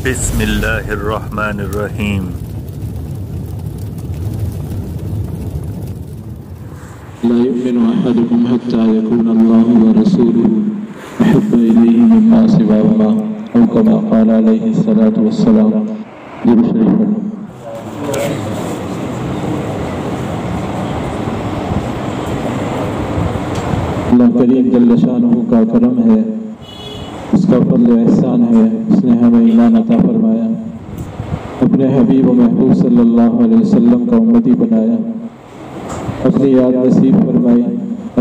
بسم اللہ الرحمن الرحیم۔ لا يؤمن أحدكم حتى يكون الله ورسوله أحب إليه مما سواهما أو كما قال عليه الصلاة والسلام۔ درود شریف۔ اللہ کریم جل شانہ کا کرم ہے، اس کا فضل و احسان ہے، اس نے ہمیں ایمان عطا فرمایا، اپنے حبیب و محبوب صلی اللہ علیہ وسلم کا امتی بنایا، اپنی یاد نصیب فرمائی،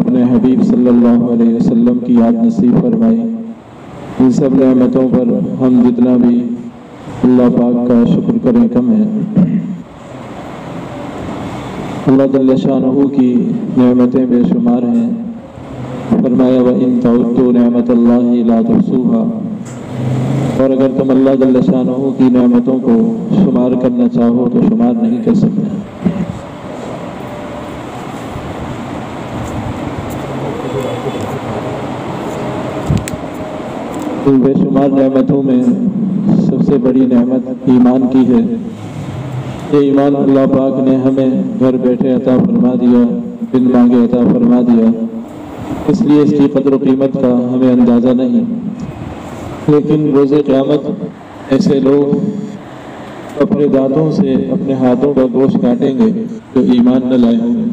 اپنے حبیب صلی اللہ علیہ وسلم کی یاد نصیب فرمائی۔ ان سب نعمتوں پر ہم جتنا بھی اللہ پاک کا شکر کریں کم ہے۔ اللہ جل شانہ کی نعمتیں بے شمار ہیں، فرمایا وَإِن تَعُدُّوا نِعْمَةَ اللَّهِ لَا تُحْصُوهَا، اور اگر تم اللہ جل شانہ کی نعمتوں کو شمار کرنا چاہو تو شمار نہیں کر سکتے۔ ان بے شمار نعمتوں میں سب سے بڑی نعمت ایمان کی ہے۔ یہ ایمان اللہ پاک نے ہمیں گھر بیٹھے عطا فرما دیا، بن مانگے عطا فرما دیا، اس لیے اس کی قدر و قیمت کا ہمیں اندازہ نہیں۔ لیکن روز قیامت ایسے لوگ اپنے دانتوں سے اپنے ہاتھوں کا گوشت کاٹیں گے جو ایمان نہ لائے ہوں گے۔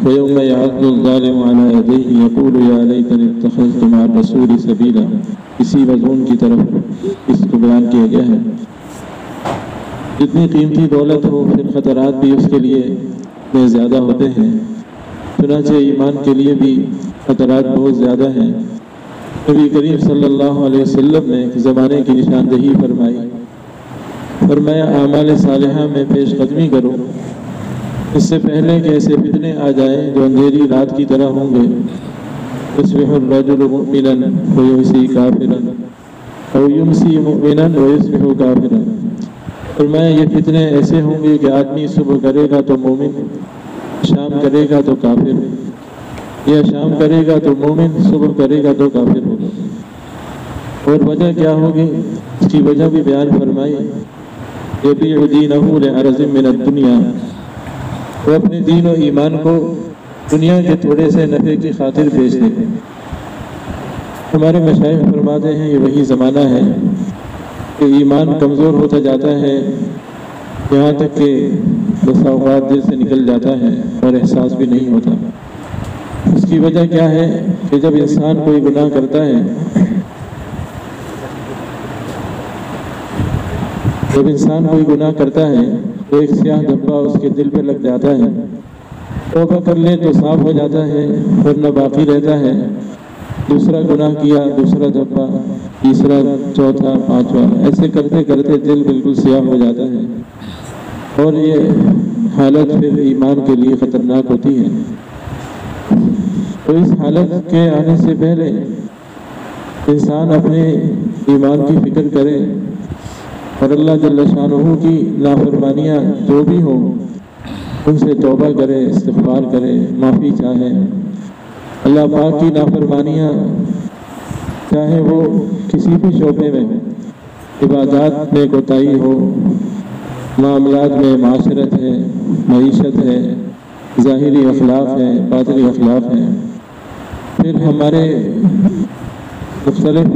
وَيَوْمَ يَعَضُّ الظَّالِمُ عَلَىٰ يَدَيْهِ يَقُولُ يَا لَيْتَنِي اتَّخَذْتُ مَعَ الرَّسُولِ سَبِيلًا، اسی مضمون کی طرف اس کو بیان کیا گیا ہے۔ جتنی قیمتی دولت ہو پھر خطرات بھی اس کے لیے اتنے زیادہ ہوتے ہیں، چنانچہ ایمان کے لیے بھی خطرات بہت زیادہ ہیں۔ نبی کریم صلی اللہ علیہ وسلم نے ایک زمانے کی نشاندہی فرمایا اعمال صالحہ میں پیش قدمی کرو، اس سے پہلے کہ ایسے فتنے آ جائیں جو اندھیری رات کی طرح ہوں گے۔ یصبح الرجل مؤمنا ویمسی کافرا او یمسی مؤمنا ویصبح کافرا، فرمایا یہ فتنے ایسے ہوں گے کہ آدمی صبح کرے گا تو مومن، شام کرے گا تو کافر، یا شام کرے گا تو مومن، صبح کرے گا تو کافر ہوگا۔ اور وجہ کیا ہوگی؟ اس کی وجہ بھی بیان فرمائی، یبیع دینہ لعرض من الدنیا، وہ اپنے دین و ایمان کو دنیا کے تھوڑے سے نفع کی خاطر بیچ دے۔ ہمارے مشائخ فرماتے ہیں یہ وہی زمانہ ہے کہ ایمان کمزور ہوتا جاتا ہے، یہاں تک کہ بسا اوقات دل سے نکل جاتا ہے اور احساس بھی نہیں ہوتا۔ اس کی وجہ کیا ہے کہ جب انسان کوئی گناہ کرتا ہے، تو ایک سیاہ دھبا اس کے دل پہ لگ جاتا ہے، توبہ کر لے تو صاف ہو جاتا ہے، ورنہ باقی رہتا ہے۔ دوسرا گناہ کیا، دوسرا دھبا، تیسرا، چوتھا، پانچواں، ایسے کرتے کرتے دل بالکل سیاہ ہو جاتا ہے، اور یہ حالت پھر ایمان کے لیے خطرناک ہوتی ہے۔ تو اس حالت کے آنے سے پہلے انسان اپنے ایمان کی فکر کرے اور اللہ جل شانہ کی نافرمانیاں جو بھی ہوں ان سے توبہ کرے، استغفار کرے، معافی چاہے۔ اللہ پاک کی نافرمانیاں چاہے وہ کسی بھی شعبے میں، عبادات میں کوتاہی ہو، معاملات میں، معاشرت ہے، معیشت ہے، ظاہری اخلاق ہے، باطنی اخلاق ہے، پھر ہمارے مختلف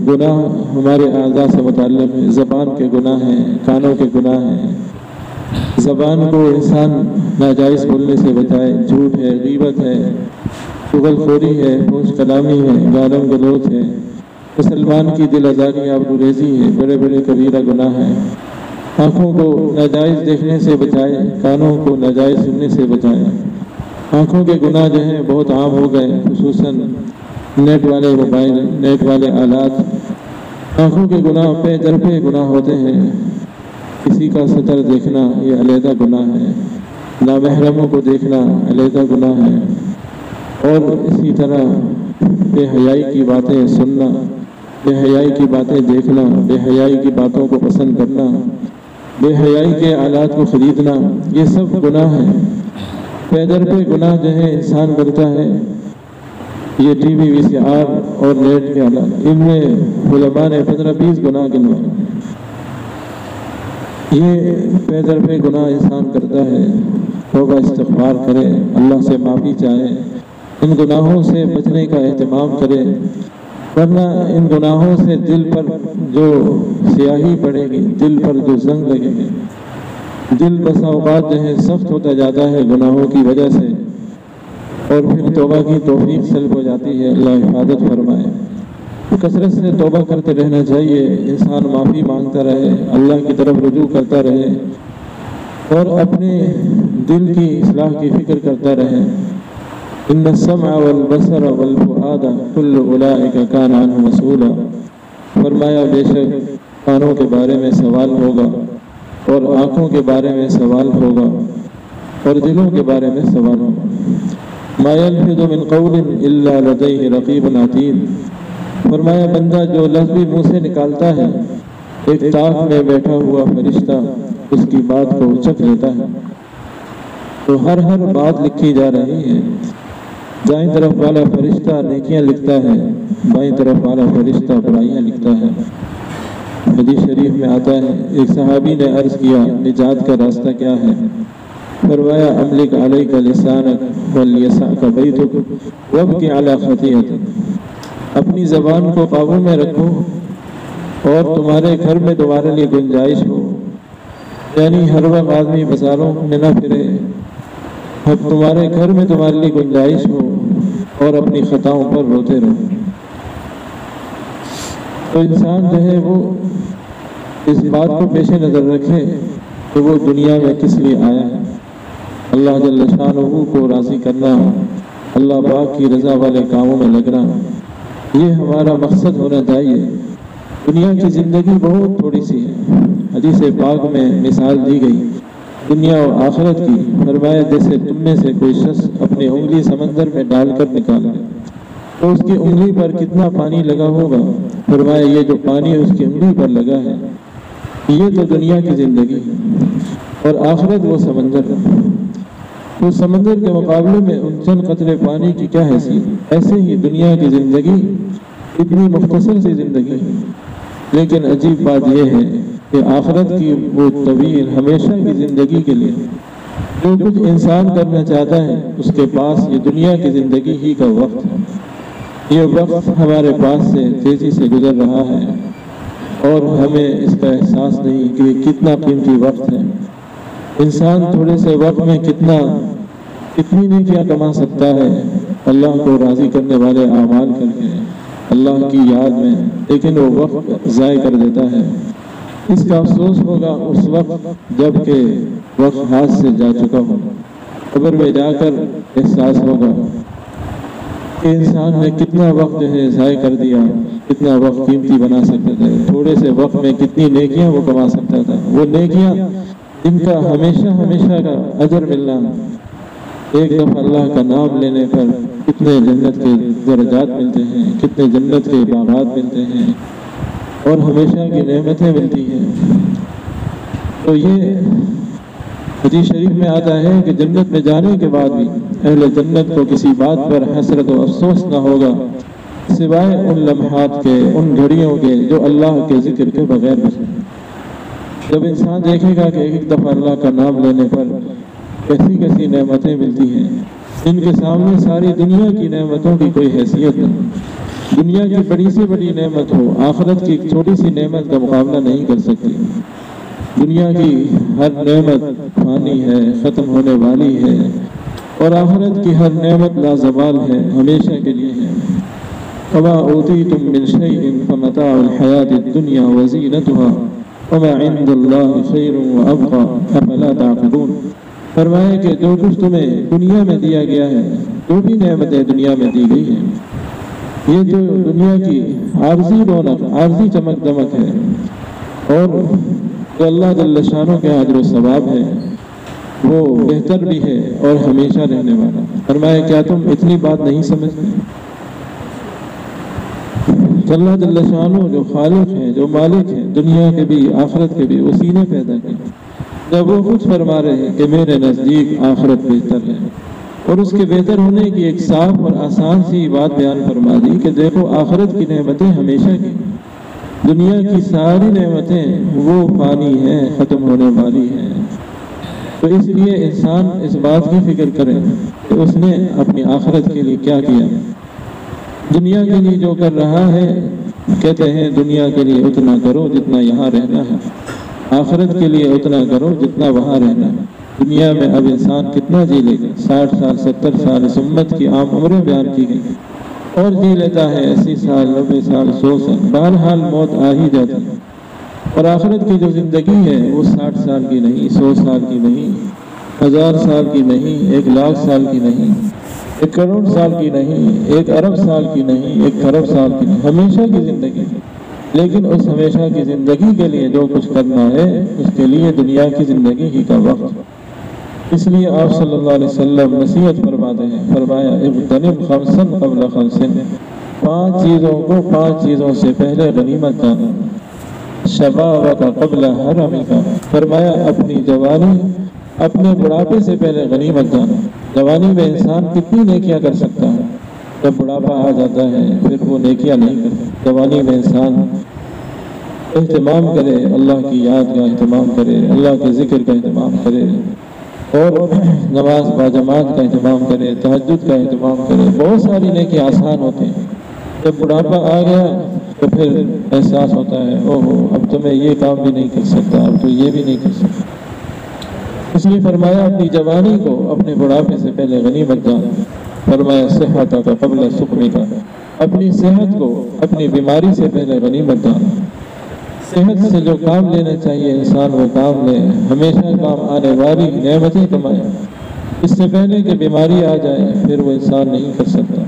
گناہ ہمارے اعضاء سے متعلق ہیں، زبان کے گناہ ہیں، کانوں کے گناہ ہیں۔ زبان کو انسان ناجائز بولنے سے بچائے، جھوٹ ہے، غیبت ہے، چغل خوری ہے، فحش کلامی ہے، گالم گلوچ ہے، مسلمان کی دل آزاری آبروریزی ہے، بڑے بڑے کبیرہ گناہ ہیں۔ آنکھوں کو ناجائز دیکھنے سے بچائے، کانوں کو ناجائز سننے سے بچائے۔ آنکھوں کے گناہ جو ہیں بہت عام ہو گئے، خصوصاً نیٹ والے موبائل، نیٹ والے آلات۔ آنکھوں کے گناہ پہ در پہ گناہ ہوتے ہیں۔ کسی کا سطر دیکھنا یہ علیحدہ گناہ ہے، نامحرموں کو دیکھنا علیحدہ گناہ ہے، اور اسی طرح بے حیائی کی باتیں سننا، بے حیائی کی باتیں دیکھنا، بے حیائی کی باتوں کو پسند کرنا، بے حیائی کے آلات کو خریدنا، یہ سب گناہ ہیں۔ پیدر پہ گناہ جو ہے انسان کرتا ہے، یہ ٹی وی VCR اور نیٹ کے حالات، ان میں علماء نے 15-20 گناہ گنوائے۔ یہ پے در پہ گناہ انسان کرتا ہے، توبہ استغفار کرے، اللہ سے معافی چاہے، ان گناہوں سے بچنے کا اہتمام کرے، ورنہ ان گناہوں سے دل پر جو سیاہی پڑے گی، دل پر جو زنگ لگے گی، دل بسا اوقات جو ہے سخت ہوتا جاتا ہے گناہوں کی وجہ سے، اور پھر توبہ کی توفیق سلب ہو جاتی ہے۔ اللہ حفاظت فرمائے۔ کثرت سے توبہ کرتے رہنا چاہیے، انسان معافی مانگتا رہے، اللہ کی طرف رجوع کرتا رہے، اور اپنے دل کی اصلاح کی فکر کرتا رہے۔ ان السمع والبصر والفؤاد كل اولئک کان عنہ مسئولا، فرمایا بے شک کانوں کے بارے میں سوال ہوگا، اور آنکھوں کے بارے میں سوال ہوگا، اور دلوں کے بارے میں سوال ہوگا۔ ما یلفظ من قول الا لدیہ رقیب عتید، فرمایا بندہ جو لفظ بھی منہ سے نکالتا ہے، ایک طاق میں بیٹھا ہوا فرشتہ اس کی بات کو چکھ لیتا ہے۔ تو ہر بات لکھی جا رہی ہے۔ دائیں طرف والا فرشتہ نیکیاں لکھتا ہے، بائیں طرف والا فرشتہ برائیاں لکھتا ہے۔ حدیث شریف میں آتا ہے، ایک صحابی نے عرض کیا نجات کا راستہ کیا ہے؟ فرمایا املک علیک لسانک ولیسعک بیتک وابکی علی خطیئتک، اپنی زبان کو قابو میں رکھو اور تمہارے گھر میں تمہارے لیے گنجائش ہو، یعنی ہر وقت آدمی بازاروں میں نہ پھرے، اب تمہارے گھر میں تمہارے لیے گنجائش ہو، اور اپنی خطاؤں پر روتے رہو۔ تو انسان جو ہے وہ اس بات کو پیش نظر رکھے کہ وہ دنیا میں کس لیے آیا ہے۔ اللہ جل شانہ کو راضی کرنا، اللہ پاک کی رضا والے کاموں میں لگنا، یہ ہمارا مقصد ہونا چاہیے۔ دنیا کی زندگی بہت تھوڑی سی ہے۔ حدیث پاک میں مثال دی گئی دنیا اور آخرت کی، فرمایا جیسے تم میں سے کوئی شخص اپنی انگلی سمندر میں ڈال کر نکالے تو اس کی انگلی پر کتنا پانی لگا ہوگا؟ فرمایا یہ جو پانی اس کی انگلی پر لگا ہے، یہ تو دنیا کی زندگی ہے، اور آخرت وہ سمندر ہے۔ تو سمندر کے مقابلے میں ان چند قطرے پانی کی کیا حیثیت؟ ایسے ہی دنیا کی زندگی اتنی مختصر سی زندگی ہے، لیکن عجیب بات یہ ہے کہ آخرت کی وہ طویل ہمیشہ کی زندگی کے لیے جو کچھ انسان کرنا چاہتا ہے اس کے پاس یہ دنیا کی زندگی ہی کا وقت ہے۔ یہ وقت ہمارے پاس سے تیزی سے گزر رہا ہے، اور ہمیں اس کا احساس نہیں کہ یہ کتنا قیمتی وقت ہے۔ انسان تھوڑے سے وقت میں کتنی نیکیاں کما سکتا ہے، اللہ کو راضی کرنے والے اعمال کر کے، اللہ کی یاد میں، لیکن وہ وقت ضائع کر دیتا ہے۔ اس کا افسوس ہوگا اس وقت جب کہ وقت ہاتھ سے جا چکا ہو، قبر میں جا کر احساس ہوگا کہ انسان نے کتنا وقت جو ہے ضائع کر دیا، کتنا وقت قیمتی بنا سکتا تھا، تھوڑے سے وقت میں کتنی نیکیاں وہ کما سکتا تھا، وہ نیکیاں جن کا ہمیشہ کا اجر ملنا، ایک دفعہ اللہ کا نام لینے پر کتنے جنت کے درجات ملتے ہیں، کتنے جنت کے باغات ملتے ہیں، اور ہمیشہ کی نعمتیں ملتی ہیں۔ تو یہ حدیث شریف میں آتا ہے کہ جنت میں جانے کے بعد بھی اہل جنت کو کسی بات پر حسرت و افسوس نہ ہوگا سوائے ان لمحات کے، ان گھڑیوں کے جو اللہ کے ذکر کے بغیر گزرے۔ جب انسان دیکھے گا کہ ایک دفعہ اللہ کا نام لینے پر کیسی نعمتیں ملتی ہیں، جن کے سامنے ساری دنیا کی نعمتوں کی کوئی حیثیت نہیں، دنیا کی بڑی سے بڑی نعمت ہو آخرت کی ایک چھوٹی سی نعمت کا مقابلہ نہیں کر سکتی۔ دنیا کی ہر نعمت فانی ہے، ختم ہونے والی ہے، اور آخرت کی ہر نعمت لازوال ہے، ہمیشہ کے لیے ہے۔ وما اوتیتم من شیء فمتاع الحیاۃ الدنیا وزینتها وما عند اللہ خیر وابقی افلا تعقلون، فرمایا کہ جو کچھ تمہیں دنیا میں دیا گیا ہے، جو بھی نعمتیں دنیا میں دی گئی ہیں، یہ جو دنیا کی عارضی رونق، عارضی چمک دمک ہے، اور جو اللہ جل شانہ کے اجر و ثواب ہے وہ بہتر بھی ہے اور ہمیشہ رہنے والا۔ فرمایا کیا تم اتنی بات نہیں سمجھتے؟ اللہ جل شانہ جو خالق ہے، جو مالک ہے، دنیا کے بھی آخرت کے بھی، اسی نے پیدا کیا۔ جب وہ خود فرما رہے ہیں کہ میرے نزدیک آخرت بہتر ہے، اور اس کے بہتر ہونے کی ایک صاف اور آسان سی بات بیان فرما دی کہ دیکھو آخرت کی نعمتیں ہمیشہ کی، دنیا کی ساری نعمتیں وہ فانی ہیں، ختم ہونے والی ہیں۔ تو اس لیے انسان اس بات کی فکر کرے کہ اس نے اپنی آخرت کے لیے کیا کیا۔ دنیا کے لیے جو کر رہا ہے، کہتے ہیں دنیا کے لیے اتنا کرو جتنا یہاں رہنا ہے، آخرت کے لیے اتنا کرو جتنا وہاں رہنا ہے۔ دنیا میں اب انسان کتنا جی لے گا؟ 60 سال 70 سال اس امت کی عام عمریں بیان کی گئی، اور جی لیتا ہے 80 سال 90 سال 100 سال، بہرحال موت آ ہی جاتی ہے۔ اور آخرت کی جو زندگی ہے وہ 60 سال کی نہیں، 100 سال کی نہیں، 1000 سال کی نہیں، 1,00,000 سال کی نہیں، 1 کروڑ سال کی نہیں، 1 ارب سال کی نہیں، 1 کھرب سال کی نہیں، ہمیشہ کی زندگی۔ لیکن اس ہمیشہ کی زندگی کے لیے جو کچھ کرنا ہے اس کے لیے دنیا کی زندگی ہی کا وقت۔ اس لیے آپ صلی اللہ علیہ وسلم نصیحت فرماتے ہیں، فرمایا اغتنم خمسا قبل خمس، 5 چیزوں کو 5 چیزوں سے پہلے غنیمت جانا۔ شبابک قبل حرمک، فرمایا اپنی جوانی اپنے بڑھاپے سے پہلے غنیمت جانا۔ جوانی میں انسان کتنی نیکیاں کر سکتا ہے، جب بڑھاپا آ جاتا ہے پھر وہ نیکیاں نہیں کرتا۔ جوانی میں انسان اہتمام کرے، اللہ کی یاد کا اہتمام کرے، اللہ کے ذکر کا اہتمام کرے، اور نماز باجماعت کا اہتمام کرے، تہجد کا اہتمام کرے، بہت ساری نیکیاں آسان ہوتے ہیں۔ جب بڑھاپا آ گیا تو پھر احساس ہوتا ہے اوہو اب تو میں یہ کام بھی نہیں کر سکتا، اب تو یہ بھی نہیں کر سکتا۔ اس لیے فرمایا اپنی جوانی کو اپنے بڑھاپے سے پہلے غنیمت جانا۔ فرمایا صحتک قبل سقمک، اپنی صحت کو اپنی بیماری سے پہلے غنیمت جانا۔ صحت سے جو کام لینا چاہیے انسان وہ کام لے، ہمیشہ کام آنے والی نعمتیں کمائے، اس سے پہلے کہ بیماری آ جائے پھر وہ انسان نہیں کر سکتا۔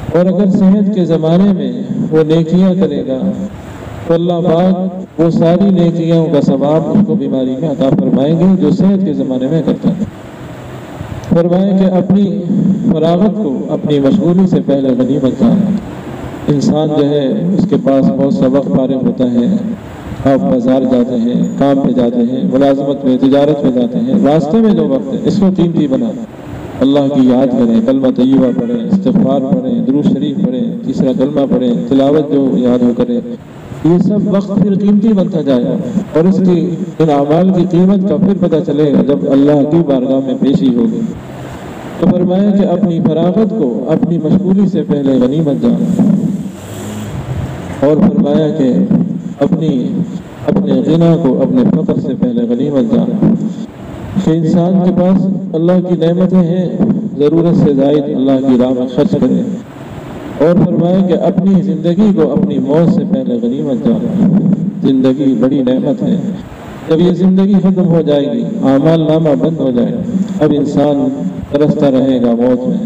اور اگر صحت کے زمانے میں وہ نیکیاں کرے گا تو اللہ پاک وہ ساری نیکیوں کا ثواب اس کو بیماری میں عطا فرمائیں گے جو صحت کے زمانے میں کرتا ہے۔ فرمائیں کہ اپنی فراغت کو اپنی مشغولی سے پہلے غنیمت جانا۔ انسان جو ہے اس کے پاس بہت سا وقت فارغ ہوتا ہے، آپ بازار جاتے ہیں، کام پہ جاتے ہیں، ملازمت میں تجارت پہ جاتے ہیں، راستے میں جو وقت ہے اس کو قیمتی بنا، اللہ کی یاد کریں، کلمہ طیبہ پڑھیں، استغفار پڑھیں، درود شریف پڑھیں، تیسرا کلمہ پڑھیں، تلاوت جو یاد ہو کریں، یہ سب وقت پھر قیمتی بنتا جائے گا، اور اس کی ان اعمال کی قیمت کا پھر پتہ چلے گا جب اللہ کی بارگاہ میں پیشی ہوگی۔ تو فرمایا کہ اپنی فراغت کو اپنی مشغولی سے پہلے غنیمت جانا، اور فرمایا کہ اپنے غنا کو اپنے فقر سے پہلے غنیمت جانا۔ کہ انسان کے پاس اللہ کی نعمتیں ہیں، ضرورت سے زائد اللہ کی راہ میں خرچ کرے، اور فرمایا کہ اپنی زندگی کو اپنی موت سے پہلے غنیمت جانا۔ زندگی بڑی نعمت ہے، جب یہ زندگی ختم ہو جائے گی، اعمال نامہ بند ہو جائے گا، اب انسان ترستا رہے گا موت میں،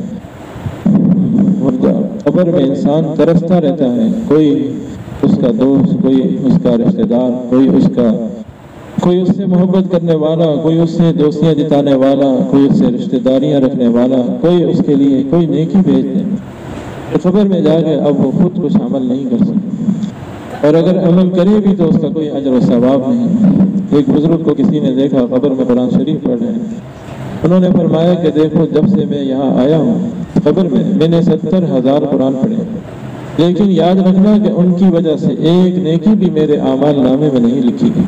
قبر میں انسان ترستا رہتا ہے، کوئی اس کا دوست، کوئی اس کا رشتہ دار، کوئی اس سے محبت کرنے والا، کوئی اس سے دوستیاں جتانے والا، کوئی اس سے رشتہ داریاں رکھنے والا، کوئی اس کے لیے کوئی نیکی بھیج دے۔ قبر میں جا کے اب وہ خود کچھ عمل نہیں کر سکتا، اور اگر عمل کرے بھی تو اس کا کوئی اجر و ثواب نہیں۔ ایک بزرگ کو کسی نے دیکھا قبر میں قرآن شریف پڑھ رہے ہیں، انہوں نے فرمایا کہ دیکھو جب سے میں یہاں آیا ہوں قبر میں نے 70,000 قرآن پڑھے، لیکن یاد رکھنا کہ ان کی وجہ سے ایک نیکی بھی میرے اعمال نامے میں نہیں لکھی گئی،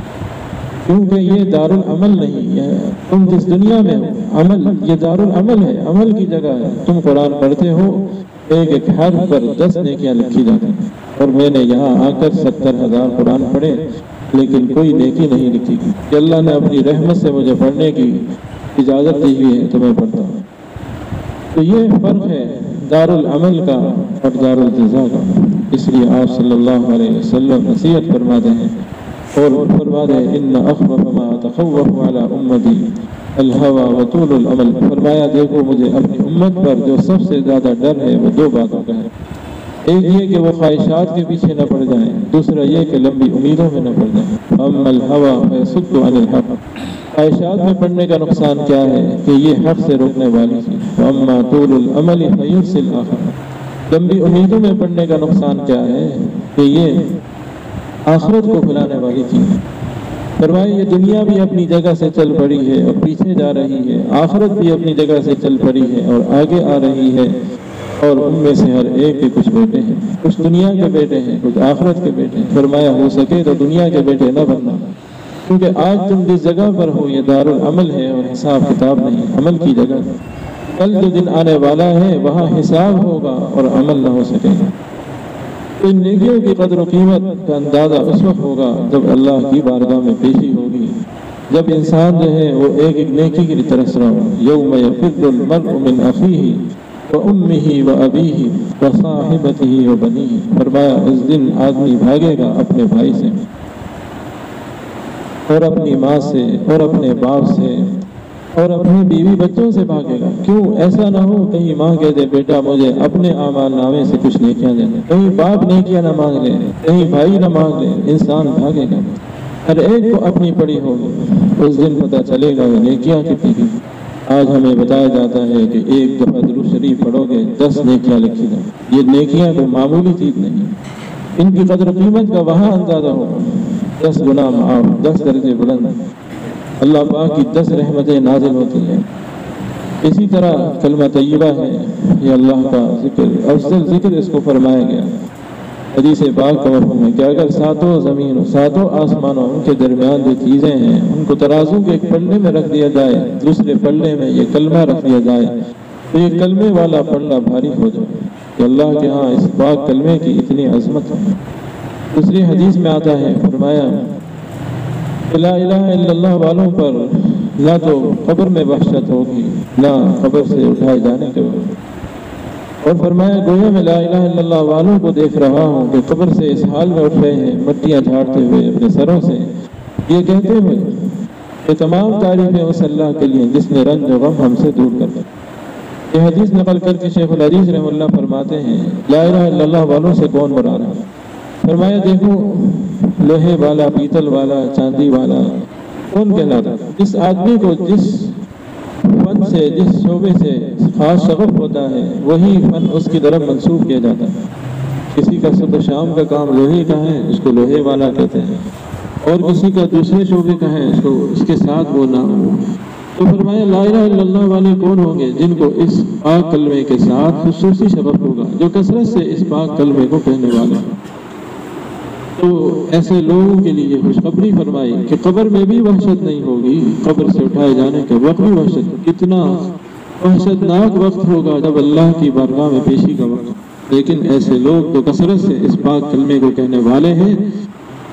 کیونکہ یہ دارالعمل نہیں ہے۔ تم جس دنیا میں ہو عمل، یہ دارالعمل ہے، عمل کی جگہ ہے۔ تم قرآن پڑھتے ہو، ایک ایک حرف پر 10 نیکیاں لکھی جاتی ہیں، اور میں نے یہاں آ کر 70,000 قرآن پڑھے لیکن کوئی نیکی نہیں لکھی گئی کہ اللہ نے اپنی رحمت سے مجھے پڑھنے کی اجازت دی ہوئی ہے تو میں پڑھتا ہوں۔ تو یہ فرق ہے دارالعمل کا اور دارالجزا کا۔ اس لیے آپ صلی اللہ علیہ وسلم نصیحت فرماتے ہیں اور فرماتے ہیں ان اخوف ما تخوف علی امتی الہوى وطول العمل۔ فرمایا دیکھو مجھے اپنی امت پر جو سب سے زیادہ ڈر ہے وہ 2 باتوں کا ہے، ایک یہ کہ وہ خواہشات کے پیچھے نہ پڑ جائیں، دوسرا یہ کہ لمبی امیدوں میں نہ پڑ جائیں۔ اما الہوى فیصد عن الحق، خواہشات میں پڑنے کا نقصان کیا ہے کہ یہ حق سے روکنے والی چیز۔ اما طول العمل فیرسل الآخرۃ، لمبی امیدوں میں پڑنے کا نقصان کیا ہے کہ یہ آخرت کو بھلانے والی چیز۔ فرمایا یہ دنیا بھی اپنی جگہ سے چل پڑی ہے اور پیچھے جا رہی ہے، آخرت بھی اپنی جگہ سے چل پڑی ہے اور آگے آ رہی ہے، اور ان میں سے ہر ایک کے کچھ بیٹے ہیں، کچھ دنیا کے بیٹے ہیں، کچھ آخرت کے بیٹے ہیں۔ فرمایا ہو سکے تو دنیا کے بیٹے نہ بننا، کیونکہ آج تم جس جگہ پر ہو یہ دارالعمل ہے اور حساب کتاب نہیں، عمل کی جگہ۔ کل جو دن آنے والا ہے وہاں حساب ہوگا اور عمل نہ ہو سکے گا۔ ان نیکیوں کی قدر و قیمت کا اندازہ اس وقت ہوگا جب اللہ کی بارگاہ میں پیشی ہوگی، جب انسان جو ہے وہ ایک ایک نیکی کی طرف رہا ہو۔ یوم یفر المرء من اخیہ وامہ وابیہ وصاحبتہ وبنیہ، فرمایا اس دن آدمی بھاگے گا اپنے بھائی سے اور اپنی ماں سے اور اپنے باپ سے اور اپنے بیوی بچوں سے بھاگے گا۔ کیوں؟ ایسا نہ ہو کہیں ماں کہہ دے بیٹا مجھے اپنے اعمال نامے سے کچھ نیکیاں دے دے، کہیں باپ نیکیاں نہ مانگ لے، کہیں بھائی نہ مانگ لے، انسان بھاگے گا، ہر ایک کو اپنی پڑی ہوگی۔ اس دن پتہ چلے گا وہ نیکیاں کتنی کی۔ آج ہمیں بتایا جاتا ہے کہ ایک دفعہ درود شریف پڑھو گے 10 نیکیاں لکھی جائیں۔ یہ نیکیاں کوئی معمولی چیز نہیں، ان کی قدر و قیمت کا وہاں اندازہ ہوگا۔ 10 گناہ معاف، 10 درجے بلند، اللہ پاک کی 10 رحمتیں نازل ہوتی ہیں۔ اسی طرح کلمہ طیبہ ہے، یہ اللہ کا ذکر، افضل ذکر اس کو فرمایا گیا۔ حدیث پاک کا مفہوم ہے کہ اگر ساتوں زمین ساتوں آسمانوں ان کے درمیان جو چیزیں ہیں ان کو ترازو کے ایک پلڑے میں رکھ دیا جائے، دوسرے پلڑے میں یہ کلمہ رکھ دیا جائے تو یہ کلمے والا پلڑا بھاری ہو جائے کہ اللہ کے ہاں اس پاک کلمے کی اتنی عظمت ہے۔ دوسری حدیث میں آتا ہے، فرمایا لا الہ الا اللہ والوں پر نہ تو قبر میں وحشت ہوگی نہ قبر سے اٹھائے جانے کے وقت، اور فرمایا گویا میں لا الہ الا اللہ والوں کو دیکھ رہا ہوں کہ قبر سے اس حال میں اٹھ رہے ہیں، مٹیاں جھاڑتے ہوئے اپنے سروں سے، یہ کہتے ہوئے کہ تمام تعریفیں اس اللہ کے لیے جس نے رنج و غم ہم سے دور کر دیا۔ یہ حدیث نقل کر کے شیخ الحدیث رحمہ اللہ فرماتے ہیں لا الہ الا اللہ والوں سے کون مراد ہے؟ فرمایا دیکھو لوہے والا، پیتل والا، چاندی والا کون کہلاتا ہے؟ جس آدمی کو جس فن سے، جس شعبے سے خاص شغف ہوتا ہے وہی فن اس کی طرف منسوب کیا جاتا ہے۔ کسی کا صبح شام کا کام لوہے کا ہے اس کو لوہے والا کہتے ہیں، اور کسی کا دوسرے شعبے کا ہے اس کو اس کے ساتھ وہ نام ہو۔ تو فرمایا لا الہ الا اللہ والے کون ہوں گے؟ جن کو اس پاک کلمے کے ساتھ خصوصی شغف ہوگا، جو کثرت سے اس پاک کلمے کو کہنے والے ہیں۔ تو ایسے لوگوں کے لیے خوشخبری فرمائی کہ قبر میں بھی وحشت نہیں ہوگی، قبر سے اٹھائے جانے کے وقت بھی وحشت، کتنا وحشتناک وقت ہوگا جب اللہ کی بارگاہ میں پیشی کا وقت۔ لیکن ایسے لوگ جو کثرت سے اس پاک کلمے کو کہنے والے ہیں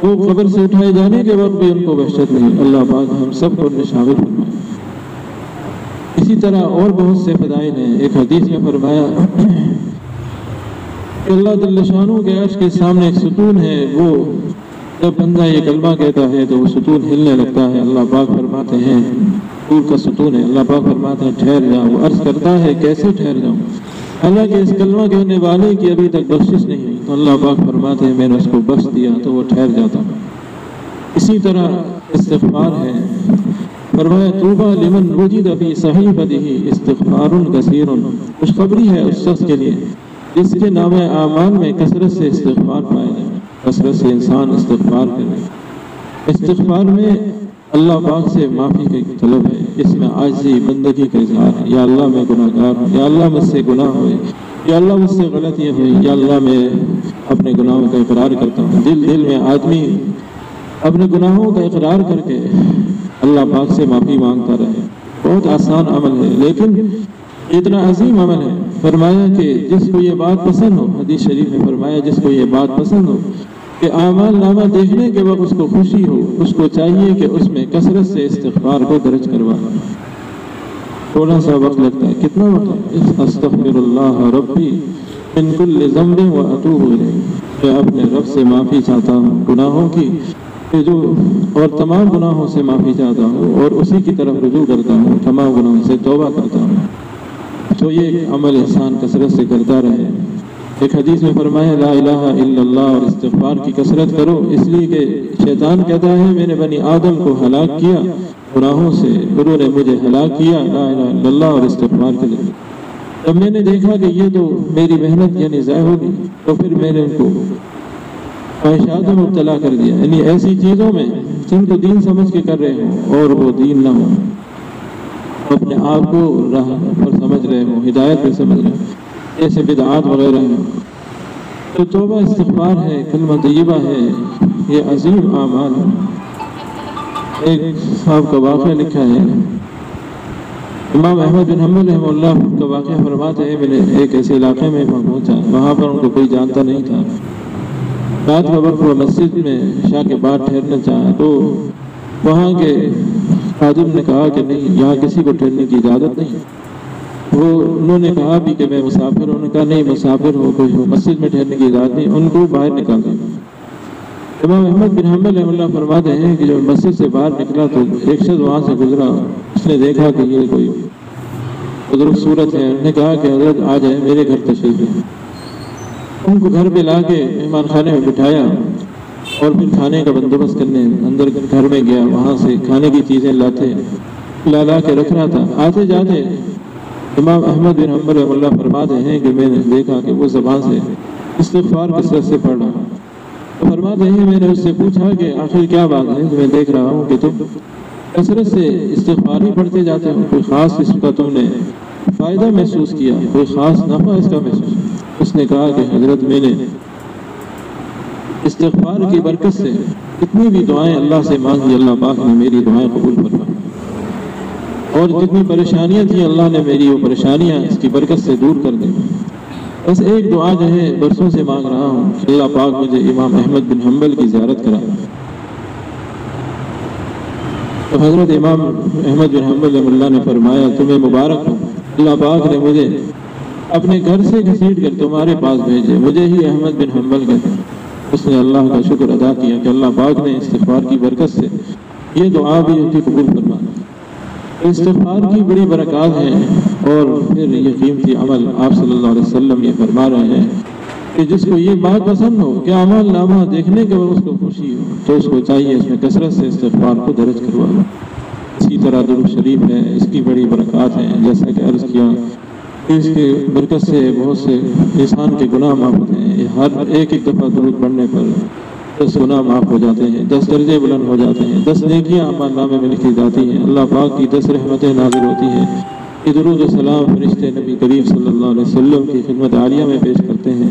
وہ قبر سے اٹھائے جانے کے وقت بھی ان کو وحشت نہیں۔ اللہ پاک ہم سب کو شامل فرمائے۔ اسی طرح اور بہت سے فضائل ہیں۔ ایک حدیث میں فرمایا کہ اللہ جل شانہ کے عرش کے سامنے ایک ستون ہے، وہ جب بندہ یہ کلمہ کہتا ہے تو وہ ستون ہلنے لگتا ہے۔ اللہ پاک فرماتے ہیں نور کا ستون ہے، اللہ پاک فرماتے ہیں ٹھہر جاؤ۔ وہ عرض کرتا ہے کیسے ٹھہر جاؤں؟ حالانکہ اس کلمہ کہنے والے کی ابھی تک بخشش نہیں ہوئی، تو اللہ پاک فرماتے ہیں میں نے اس کو بخش دیا تو وہ ٹھہر جاتا۔ اسی طرح استغفار ہے، فرمایا طوبیٰ لمن وجد فی صحیفتہ استغفار کثیر، خوشخبری ہے اس شخص کے لیے جس کے نام اعمال میں کثرت سے استغفار پائے جائے، کثرت سے انسان استغفار کرے۔ استغفار میں اللہ پاک سے معافی کی طلب ہے، اس میں عاجزی بندگی کا اظہار ہے۔ یا اللہ میں گناہ گار ہوں، یا اللہ مجھ سے گناہ ہوئے، یا اللہ مجھ سے غلطیاں ہوئی، یا اللہ میں اپنے گناہوں کا اقرار کرتا ہوں۔ دل میں آدمی اپنے گناہوں کا اقرار کر کے اللہ پاک سے معافی مانگتا رہے۔ بہت آسان عمل ہے لیکن اتنا عظیم عمل ہے۔ فرمایا کہ جس کو یہ بات پسند ہو، حدیث شریف میں فرمایا جس کو یہ بات پسند ہو کہ اعمال نامہ دیکھنے کے وقت اس کو خوشی ہو، اس کو چاہیے کہ اس میں کثرت سے استغفار کو درج کروائے۔ تھوڑا سا وقت لگتا ہے، کتنا وقت ہے؟ استغفر اللہ ربی من کل ذنب واتوب الیہ، میں اپنے رب سے معافی چاہتا ہوں گناہوں کی اور تمام گناہوں سے معافی چاہتا ہوں اور اسی کی طرف رجوع کرتا ہوں، تمام گناہوں سے توبہ کرتا ہوں۔ تو یہ عمل انسان کثرت سے کرتا رہے۔ ایک حدیث میں فرمایا لا الہ الا اللہ اور استغفار کی کثرت کرو، اس لیے کہ شیطان کہتا ہے میں نے بنی آدم کو ہلاک کیا گناہوں سے، انہوں نے مجھے ہلاک کیا لا الہ الا اللہ اور استغفار کے ذریعے۔ جب میں نے دیکھا کہ یہ تو میری محنت یعنی ضائع ہوگی تو پھر میں نے ان کو خواہشات میں مبتلا کر دیا، یعنی ایسی چیزوں میں جن کو دین سمجھ کے کر رہے ہوں اور وہ دین نہ ہو، اپنے آپ کو راہ پر سمجھ رہے ہوں، ہدایت پر سمجھ رہے ہوں، ایسے بدعات وغیرہ ہیں، تو توبہ استغفار ہے، کلمہ طیبہ ہے، یہ عظیم اعمال ہے۔ ایک صاحب کا واقعہ لکھا ہے، امام احمد بن حنبل رحمہ اللہ کا واقعہ فرماتے ہیں، میں نے ایک ایسے علاقے میں پہنچا، وہاں پر ان کو کوئی جانتا نہیں تھا، رات کا وقت وہ مسجد میں عشاء کے بعد ٹھہرنا چاہا، تو وہاں کے خادم نے کہا کہ نہیں، یہاں کسی کو ٹھہرنے کی اجازت نہیں۔ انہوں نے کہا بھی کہ میں مسافر ہوں، انہوں نے کہا نہیں، مسافر ہو کوئی ہو، مسجد میں ٹھہرنے کی اجازت نہیں، ان کو باہر نکال دیا۔ امام احمد بن حنبل رحمہ اللہ فرماتے ہیں کہ جب مسجد سے باہر نکلا تو ایک شخص وہاں سے گزرا، اس نے دیکھا کہ یہ کوئی بزرگ صورت ہے، انہوں نے کہا کہ حضرت آ جائے، میرے گھر تشریف لیں۔ ان کو گھر پہ لا کے مہمان خانے میں بٹھایا اور پھر کھانے کا بندوبست کرنے اندر گھر میں گیا، وہاں سے کھانے کی چیزیں لا کے رکھ رہا تھا۔ آتے جاتے امام احمد بن حنبل رحمہ اللہ فرماتے ہیں کہ میں نے دیکھا کہ وہ زبان سے استغفار کثرت سے پڑھ رہا۔ فرماتے ہیں میں نے اس سے پوچھا کہ آخر کیا بات ہے کہ میں دیکھ رہا ہوں کہ تم کثرت سے استغفار ہی پڑھتے جاتے ہو، کوئی خاص اس کا تم نے فائدہ محسوس کیا، کوئی خاص نفع اس کا محسوس؟ اس نے کہا کہ حضرت میں نے استغفار کی برکت سے اتنی بھی دعائیں اللہ سے مانگی، اللہ پاک نے میری دعائیں قبول فرمائی، اور جتنی پریشانیاں تھیں اللہ نے میری وہ پریشانیاں اس کی برکت سے دور کر دی۔ بس ایک دعا جو ہے برسوں سے مانگ رہا ہوں کہ اللہ پاک مجھے امام احمد بن حنبل کی زیارت کرا۔ تو حضرت امام احمد بن حنبل رحمہ اللہ نے فرمایا تمہیں مبارک ہو، اللہ پاک نے مجھے اپنے گھر سے گھسیٹ کر تمہارے پاس بھیجے، مجھے ہی احمد بن حنبل کہتے ہیں۔ اس نے اللہ کا شکر ادا کیا کہ اللہ پاک نے استغفار کی برکت سے یہ دعا بھی ان کی قبول فرما۔ استغفار کی بڑی برکات ہیں، اور پھر یہ قیمتی عمل آپ صلی اللہ علیہ وسلم یہ فرما رہے ہیں کہ جس کو یہ بات پسند ہو کہ عمل نامہ دیکھنے کے بعد اس کو خوشی ہو، تو اس کو چاہیے اس میں کثرت سے استغفار کو درج کروا لو۔ اسی طرح درود شریف ہے، اس کی بڑی برکات ہیں، جیسا کہ عرض کیا اس کی برکت سے بہت سے انسان کے گناہ معاف ہوتے ہیں۔ ہر ایک دفعہ درود پڑھنے پر 10 گناہ معاف ہو جاتے ہیں، 10 درجے بلند ہو جاتے ہیں، 10 نیکیاں اعمال نامے میں لکھی جاتی ہیں، اللہ پاک کی 10 رحمتیں نازل ہوتی ہیں۔ یہ درود و سلام فرشتے نبی کریم صلی اللہ علیہ وسلم کی خدمت عالیہ میں پیش کرتے ہیں۔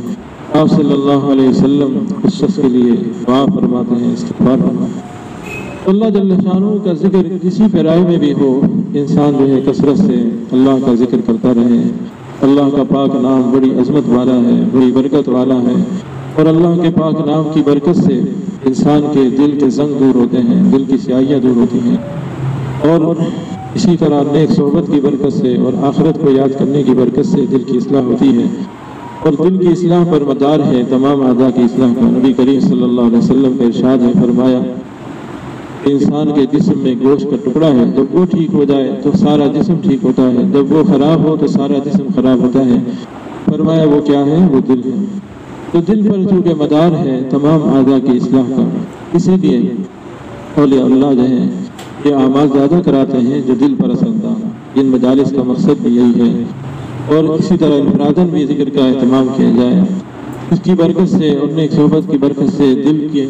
آپ صلی اللہ علیہ وسلم اس شخص کے لیے دعا فرماتے ہیں، استغفار فرماتے ہیں۔ اللہ جل شانہ کا ذکر کسی پیرائے میں بھی ہو، انسان جو ہے کثرت سے اللہ کا ذکر کرتا رہے۔ اللہ کا پاک نام بڑی عظمت والا ہے، بڑی برکت والا ہے، اور اللہ کے پاک نام کی برکت سے انسان کے دل کے زنگ دور ہوتے ہیں، دل کی سیاہیاں دور ہوتی ہیں، اور اسی طرح نیک صحبت کی برکت سے اور آخرت کو یاد کرنے کی برکت سے دل کی اصلاح ہوتی ہے، اور دل کی اصلاح پر مدار ہے تمام اعضاء کی اصلاح کا۔ نبی کریم صلی اللہ علیہ وسلم کا ارشاد ہے، فرمایا انسان کے جسم میں گوشت کا ٹکڑا ہے، جب وہ ٹھیک ہو جائے تو سارا جسم ٹھیک ہوتا ہے، جب وہ خراب ہو تو سارا جسم خراب ہوتا ہے۔ فرمایا وہ کیا ہے؟ وہ دل ہے۔ تو دل پر چونکہ مدار ہے تمام اعضاء کی اصلاح کا، اسی لیے اولیاء اللہ جو ہیں یہ اعمال زیادہ کراتے ہیں جو دل پر اثر انداز۔ ان مجالس کا مقصد بھی یہی ہے، اور اسی طرح انفراداً بھی ذکر کا اہتمام کیا جائے۔ اس کی برکت سے اور نیک صحبت کی برکت سے دل کے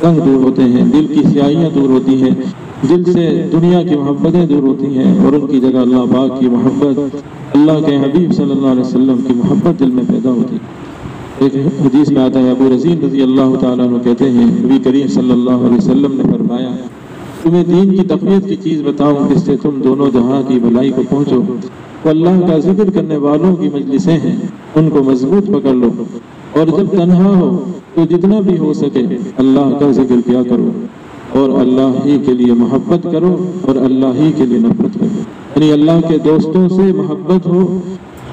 رنگ دور ہوتے ہیں، دل کی سیاہیاں دور ہوتی ہیں، دل سے دنیا کی محبتیں دور ہوتی ہیں، اور ان کی جگہ اللہ پاک کی محبت، اللہ کے حبیب صلی اللہ علیہ وسلم کی محبت دل میں پیدا ہوتی ہے۔ ایک حدیث میں آتا ہے، ابو رزین رضی اللہ تعالیٰ عنہ کہتے ہیں نبی کریم صلی اللہ علیہ وسلم نے فرمایا تمہیں دین کی تقویت کی چیز بتاؤں جس سے تم دونوں جہاں کی بھلائی کو پہنچو۔ تو اللہ کا ذکر کرنے والوں کی مجلسیں ہیں، ان کو مضبوط پکڑ لو، اور جب تنہا ہو تو جتنا بھی ہو سکے اللہ کا ذکر کیا کرو، اور اللہ ہی کے لیے محبت کرو، اور اللہ ہی کے لیے نفرت کرو۔ یعنی اللہ کے دوستوں سے محبت ہو،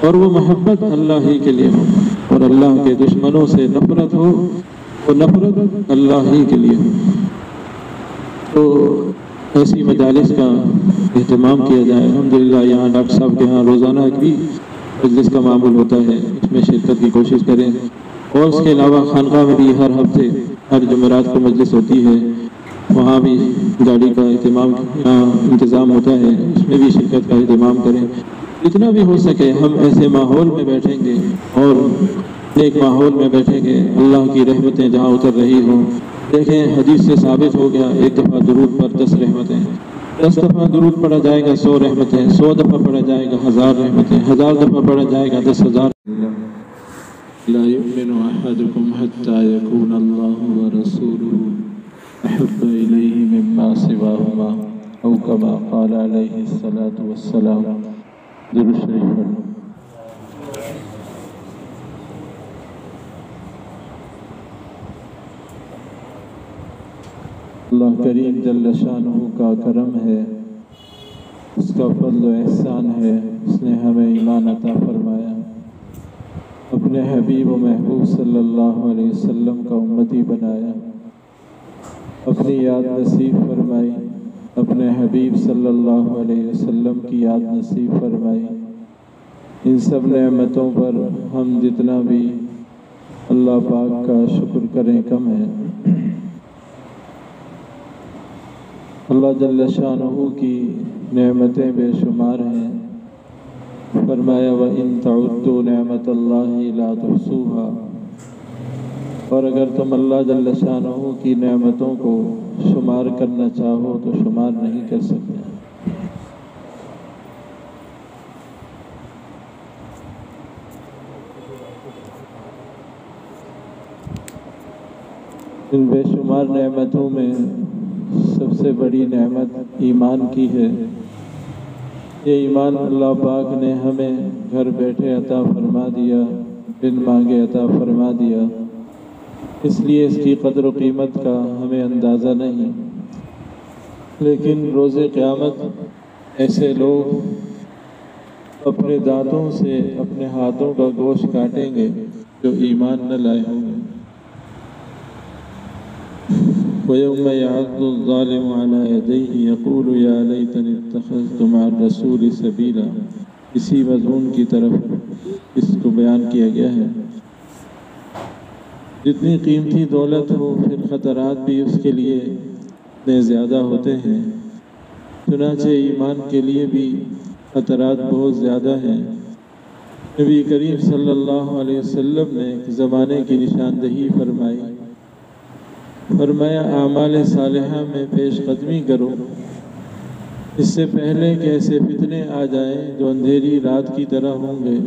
اور وہ محبت اللہ ہی کے لیے ہو، اور اللہ کے دشمنوں سے نفرت ہو، اور نفرت اللہ ہی کے لیے ہو۔ تو ایسی مجالس کا اہتمام کیا جائے۔ الحمدللہ یہاں ڈاکٹر صاحب کے ہاں روزانہ بھی مجلس کا معمول ہوتا ہے، اس میں شرکت کی کوشش کریں، اور اس کے علاوہ خانقاہ میں بھی ہر ہفتے ہر جمعرات کو مجلس ہوتی ہے، وہاں بھی گاڑی کا انتظام ہوتا ہے، اس میں بھی شرکت کا اہتمام کریں۔ جتنا بھی ہو سکے ہم ایسے ماحول میں بیٹھیں گے اور ایک ماحول میں بیٹھیں گے، اللہ کی رحمتیں جہاں اتر رہی ہوں۔ دیکھیں حدیث سے ثابت ہو گیا، ایک دفعہ درود پر 10 رحمتیں، 10 دفعہ درود پڑھا جائے گا 100 رحمتیں، 100 دفعہ پڑھا جائے گا 1000 رحمتیں، 1000 دفعہ پڑھا جائے گا 10,000۔ لا يؤمن أحدكم حتى يكون الله ورسوله أحب إليه مما سواهما أو كما قال عليه الصلاة والسلام۔ درود شریف پڑھو۔ اللہ کریم جل شانہ کا کرم ہے، اس کا فضل و احسان ہے، اس نے ہمیں ایمان عطا فرمایا، اپنے حبیب و محبوب صلی اللہ علیہ وسلم کا امتی بنایا، اپنی یاد نصیب فرمائی، اپنے حبیب صلی اللہ علیہ وسلم کی یاد نصیب فرمائی۔ ان سب نعمتوں پر ہم جتنا بھی اللہ پاک کا شکر کریں کم ہے۔ اللہ جل شانہ کی نعمتیں بے شمار ہیں، فرمایا وَإِن تَعُدُّوا نِعْمَةَ اللَّهِ لَا تُحْصُوهَا، اور اگر تم اللہ جل شانہ کی نعمتوں کو شمار کرنا چاہو تو شمار نہیں کر سکتے۔ ان بے شمار نعمتوں میں سب سے بڑی نعمت ایمان کی ہے۔ یہ ایمان اللہ پاک نے ہمیں گھر بیٹھے عطا فرما دیا، بن مانگے عطا فرما دیا، اس لیے اس کی قدر و قیمت کا ہمیں اندازہ نہیں۔ لیکن روز قیامت ایسے لوگ اپنے دانتوں سے اپنے ہاتھوں کا گوشت کاٹیں گے جو ایمان نہ لائے ہوں گے۔ وَيَوْمَ يَعَضُّ الظَّالِمُ عَلَى يَدَيْهِ يَقُولُ يَا لَيْتَنِي اتَّخَذْتُ مَعَ الرَّسُولِ سَبِيلًا، اسی مضمون کی طرف اس کو بیان کیا گیا ہے۔ جتنی قیمتی دولت ہو پھر خطرات بھی اس کے لیے اتنے زیادہ ہوتے ہیں، چنانچہ ایمان کے لیے بھی خطرات بہت زیادہ ہیں۔ نبی کریم صلی اللہ علیہ وسلم نے ایک زمانے کی نشاندہی فرمائی، فرمایا اعمال صالحہ میں پیش قدمی کرو اس سے پہلے کہ ایسے فتنے آ جائیں جو اندھیری رات کی طرح ہوں گے۔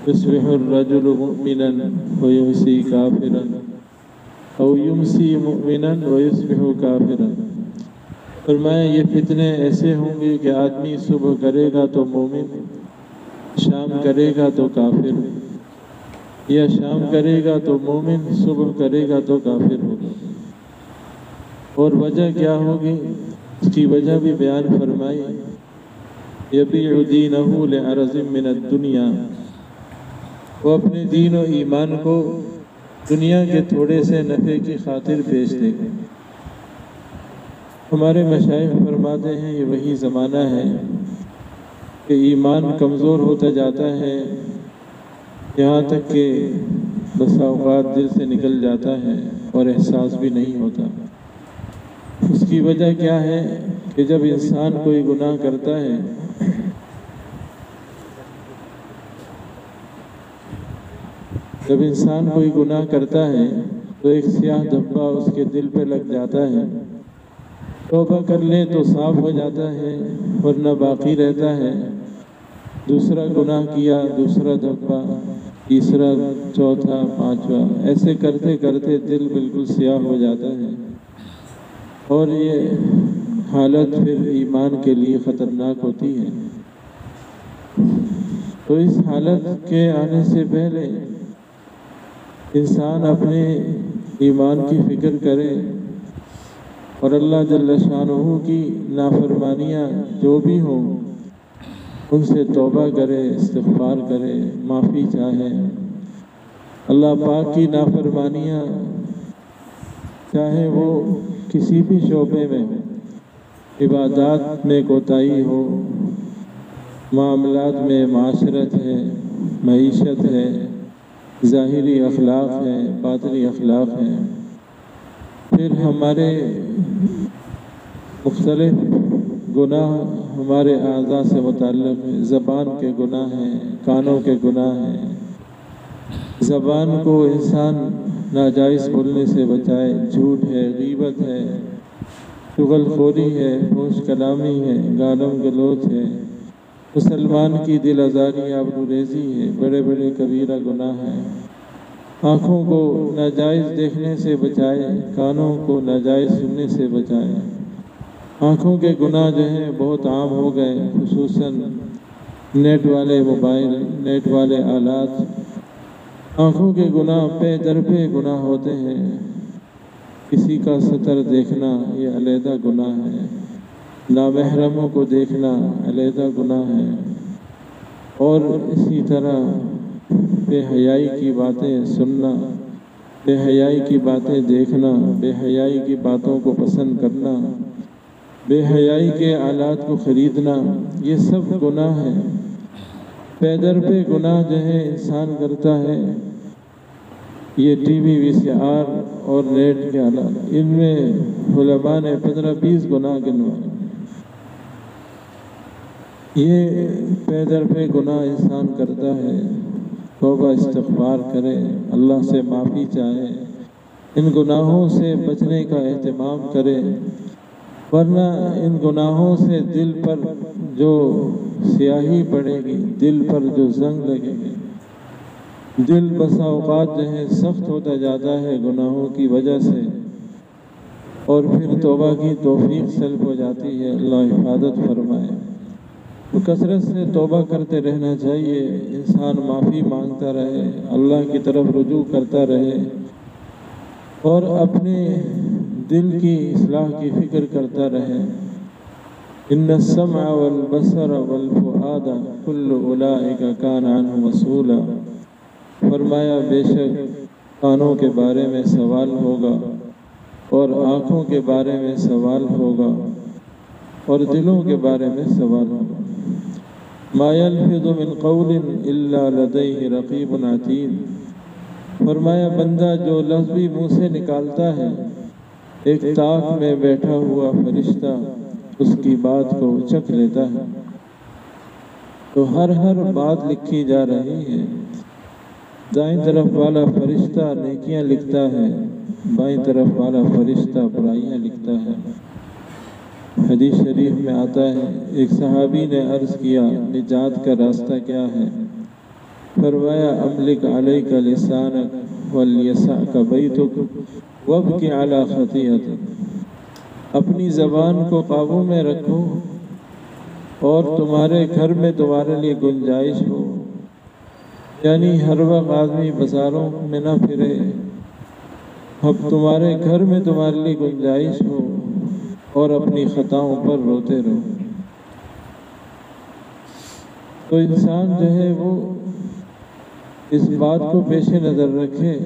یصبح الرجل مؤمنا ویمسی کافرا او یمسی مؤمنا ویصبح کافرا، فرمایا یہ فتنے ایسے ہوں گے کہ آدمی صبح کرے گا تو مومن، شام کرے گا تو کافر، یا شام کرے گا تو مومن، صبح کرے گا تو کافر ہوگا۔ اور وجہ کیا ہوگی اس کی وجہ بھی بیان فرمائی، یبیع دینہ لعرض من الدنیا، وہ اپنے دین و ایمان کو دنیا کے تھوڑے سے نفع کی خاطر بیچ دے گا۔ ہمارے مشائخ فرماتے ہیں یہ وہی زمانہ ہے کہ ایمان کمزور ہوتا جاتا ہے، یہاں تک کہ بس اوقات دل سے نکل جاتا ہے اور احساس بھی نہیں ہوتا۔ اس کی وجہ کیا ہے کہ جب انسان کوئی گناہ کرتا ہے تو ایک سیاہ دھبا اس کے دل پہ لگ جاتا ہے، توبہ کر لے تو صاف ہو جاتا ہے ورنہ باقی رہتا ہے۔ دوسرا گناہ کیا، دوسرا دھبا، تیسرا، چوتھا، پانچواں، ایسے کرتے کرتے دل بالکل سیاہ ہو جاتا ہے، اور یہ حالت پھر ایمان کے لیے خطرناک ہوتی ہے۔ تو اس حالت کے آنے سے پہلے انسان اپنے ایمان کی فکر کرے اور اللہ جل شانہ کی نافرمانیاں جو بھی ہوں ان سے توبہ کرے، استغفار کرے، معافی چاہے۔ اللہ پاک کی نافرمانیاں چاہے وہ کسی بھی شعبے میں ہو، عبادات میں کوتاہی ہو، معاملات میں معاشرت ہے، معیشت ہے، ظاہری اخلاق ہے، باطنی اخلاق ہے، پھر ہمارے مختلف گناہ ہمارے اعضاء سے متعلق ہیں، زبان کے گناہ ہیں، کانوں کے گناہ ہیں، زبان کو انسان ناجائز بولنے سے بچائے، جھوٹ ہے، غیبت ہے، چغل خوری ہے، فحش کلامی ہے، گالم گلوچ ہے، مسلمان کی دل آزاری، آبروریزی ہے، بڑے بڑے کبیرہ گناہ ہیں۔ آنکھوں کو ناجائز دیکھنے سے بچائے، کانوں کو ناجائز سننے سے بچائے۔ آنکھوں کے گناہ جو ہیں بہت عام ہو گئے، خصوصاً نیٹ والے موبائل، نیٹ والے آلات۔ آنکھوں کے گناہ پہ در پہ گناہ ہوتے ہیں۔ کسی کا سطر دیکھنا یہ علیحدہ گناہ ہے، نامحرموں کو دیکھنا علیحدہ گناہ ہے، اور اسی طرح بے حیائی کی باتیں سننا، بے حیائی کی باتیں دیکھنا، بے حیائی کی باتوں کو پسند کرنا، بے حیائی کے آلات کو خریدنا، یہ سب گناہ ہے۔ پے در پہ گناہ جو ہے انسان کرتا ہے۔ یہ ٹی وی، وی سی آر اور نیٹ کے آلات، ان میں علماء نے 15-20 گناہ گنوائے۔ یہ پے در پہ گناہ انسان کرتا ہے، توبہ استغفار کرے، اللہ سے معافی چاہے، ان گناہوں سے بچنے کا اہتمام کرے، ورنہ ان گناہوں سے دل پر جو سیاہی پڑے گی، دل پر جو زنگ لگے گی، دل بسا اوقات جو ہے سخت ہوتا جاتا ہے گناہوں کی وجہ سے، اور پھر توبہ کی توفیق سلب ہو جاتی ہے۔ اللہ حفاظت فرمائے۔ تو کثرت سے توبہ کرتے رہنا چاہیے، انسان معافی مانگتا رہے، اللہ کی طرف رجوع کرتا رہے، اور اپنے دل کی اصلاح کی فکر کرتا رہے۔ ان السمع والبصر والفؤاد کل اولئک کان عنہ مسئولا۔ فرمایا بے شک کانوں کے بارے میں سوال ہوگا، اور آنکھوں کے بارے میں سوال ہوگا، اور دلوں کے بارے میں سوال ہوگا۔ ما یلفظ من قول الا لدیہ رقیب عتید۔ فرمایا بندہ جو لفظ بھی منہ سے نکالتا ہے، ایک طاق میں بیٹھا ہوا فرشتہ اس کی بات کو چکھ لیتا ہے۔ تو ہر بات لکھی جا رہی ہے۔ دائیں طرف والا فرشتہ نیکیاں لکھتا ہے، بائیں طرف والا فرشتہ برائیاں لکھتا ہے۔ حدیث شریف میں آتا ہے، ایک صحابی نے عرض کیا نجات کا راستہ کیا ہے؟ فرمایا املک علیک لسانک ولیسعک بیتک وابکی علی خطیئتک۔ اپنی زبان کو قابو میں رکھو، اور تمہارے گھر میں تمہارے لیے گنجائش ہو، یعنی ہر وقت آدمی بازاروں میں نہ پھرے، اب تمہارے گھر میں تمہارے لیے گنجائش ہو، اور اپنی خطاؤں پر روتے رہو۔ تو انسان جو ہے وہ اس بات کو پیش نظر رکھے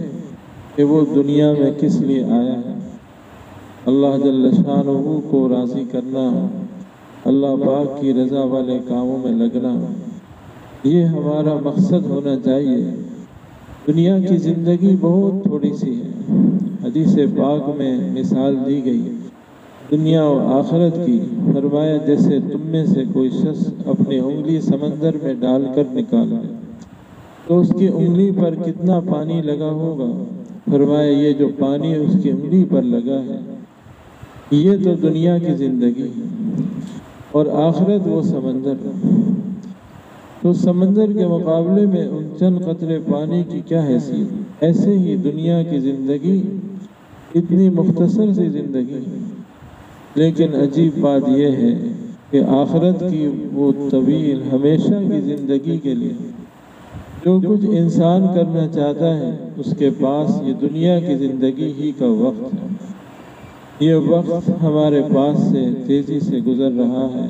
کہ وہ دنیا میں کس لیے آیا ہے۔ اللہ جل شانہ کو راضی کرنا، اللہ پاک کی رضا والے کاموں میں لگنا، یہ ہمارا مقصد ہونا چاہیے۔ دنیا کی زندگی بہت تھوڑی سی ہے۔ حدیث پاک میں مثال دی گئی دنیا و آخرت کی۔ فرمایا جیسے تم میں سے کوئی شخص اپنی انگلی سمندر میں ڈال کر نکالے تو اس کی انگلی پر کتنا پانی لگا ہوگا؟ فرمایا یہ جو پانی اس کی انگلی پر لگا ہے، یہ تو دنیا کی زندگی ہے، اور آخرت وہ سمندر۔ تو سمندر کے مقابلے میں ان چند قطرے پانی کی کیا حیثیت؟ ایسے ہی دنیا کی زندگی اتنی مختصر سی زندگی، لیکن عجیب بات یہ ہے کہ آخرت کی وہ طویل ہمیشہ کی زندگی کے لیے جو کچھ انسان کرنا چاہتا ہے اس کے پاس یہ دنیا کی زندگی ہی کا وقت ہے۔ یہ وقت ہمارے پاس سے تیزی سے گزر رہا ہے،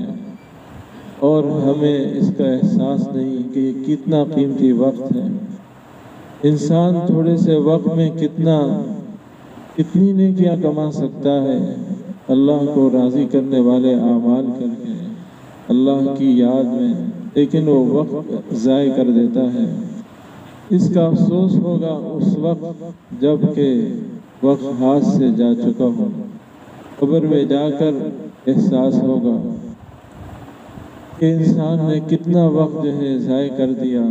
اور ہمیں اس کا احساس نہیں کہ یہ کتنا قیمتی وقت ہے۔ انسان تھوڑے سے وقت میں کتنی نیکیاں کما سکتا ہے، اللہ کو راضی کرنے والے اعمال کر کے، اللہ کی یاد میں، لیکن وہ وقت ضائع کر دیتا ہے۔ اس کا افسوس ہوگا اس وقت جب کہ وقت ہاتھ سے جا چکا ہو، قبر میں جا کر احساس ہوگا کہ انسان نے کتنا وقت جو ہے ضائع کر دیا،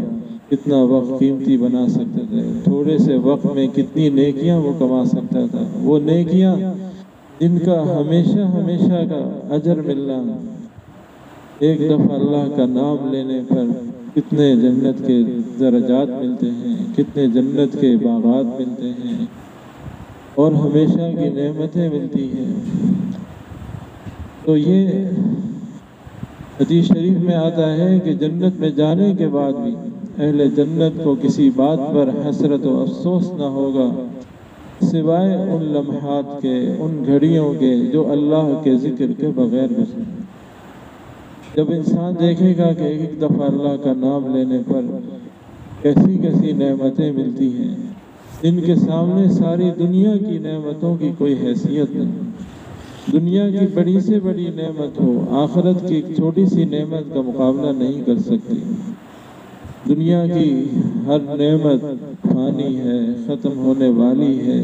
کتنا وقت قیمتی بنا سکتے تھے، تھوڑے سے وقت میں کتنی نیکیاں وہ کما سکتا تھا، وہ نیکیاں جن کا ہمیشہ ہمیشہ کا اجر ملنا، ایک دفعہ اللہ کا نام لینے پر کتنے جنت کے درجات ملتے ہیں، کتنے جنت کے باغات ملتے ہیں اور ہمیشہ کی نعمتیں ملتی ہیں۔ تو یہ حدیث شریف میں آتا ہے کہ جنت میں جانے کے بعد بھی اہل جنت کو کسی بات پر حسرت و افسوس نہ ہوگا سوائے ان لمحات کے، ان گھڑیوں کے جو اللہ کے ذکر کے بغیر گزرے۔ جب انسان دیکھے گا کہ ایک دفعہ اللہ کا نام لینے پر کیسی کیسی نعمتیں ملتی ہیں جن کے سامنے ساری دنیا کی نعمتوں کی کوئی حیثیت نہیں، دنیا کی بڑی سے بڑی نعمت ہو آخرت کی ایک چھوٹی سی نعمت کا مقابلہ نہیں کر سکتی۔ دنیا کی ہر نعمت فانی ہے، ختم ہونے والی ہے،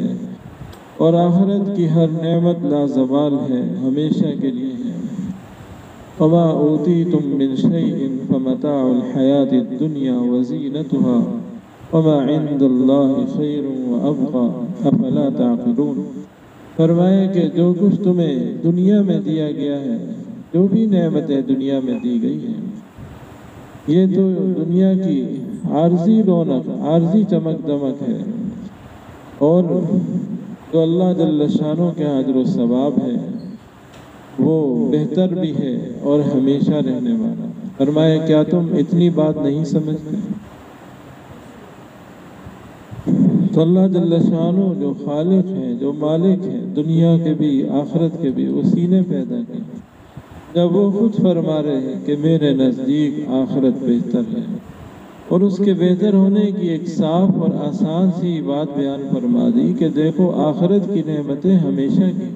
اور آخرت کی ہر نعمت لازوال ہے، ہمیشہ کے لیے ہے۔ وَمَا أُوتِيتُم مِّن شَيْءٍ فَمَتَاعُ الْحَيَاةِ الدُّنْيَا وَزِينَتُهَا وَمَا عِندَ اللَّهِ خَيْرٌ وَأَبْقَىٰ أَفَلَا تَعْقِلُونَ۔ فرمایا کہ جو کچھ تمہیں دنیا میں دیا گیا ہے، جو بھی نعمتیں دنیا میں دی گئی ہیں، یہ تو دنیا کی عارضی رونق، عارضی چمک دمک ہے، اور جو اللہ جل شانہ کے اجر و ثواب ہے وہ بہتر بھی ہے اور ہمیشہ رہنے والا۔ فرمایا کیا تم اتنی بات نہیں سمجھتے؟ تو اللہ جل شانہ جو خالق ہے، جو مالک ہے دنیا کے بھی آخرت کے بھی، اسی نے پیدا کی۔ جب وہ خود فرما رہے ہیں کہ میرے نزدیک آخرت بہتر ہے، اور اس کے بہتر ہونے کی ایک صاف اور آسان سی بات بیان فرما دی کہ دیکھو آخرت کی نعمتیں ہمیشہ کی،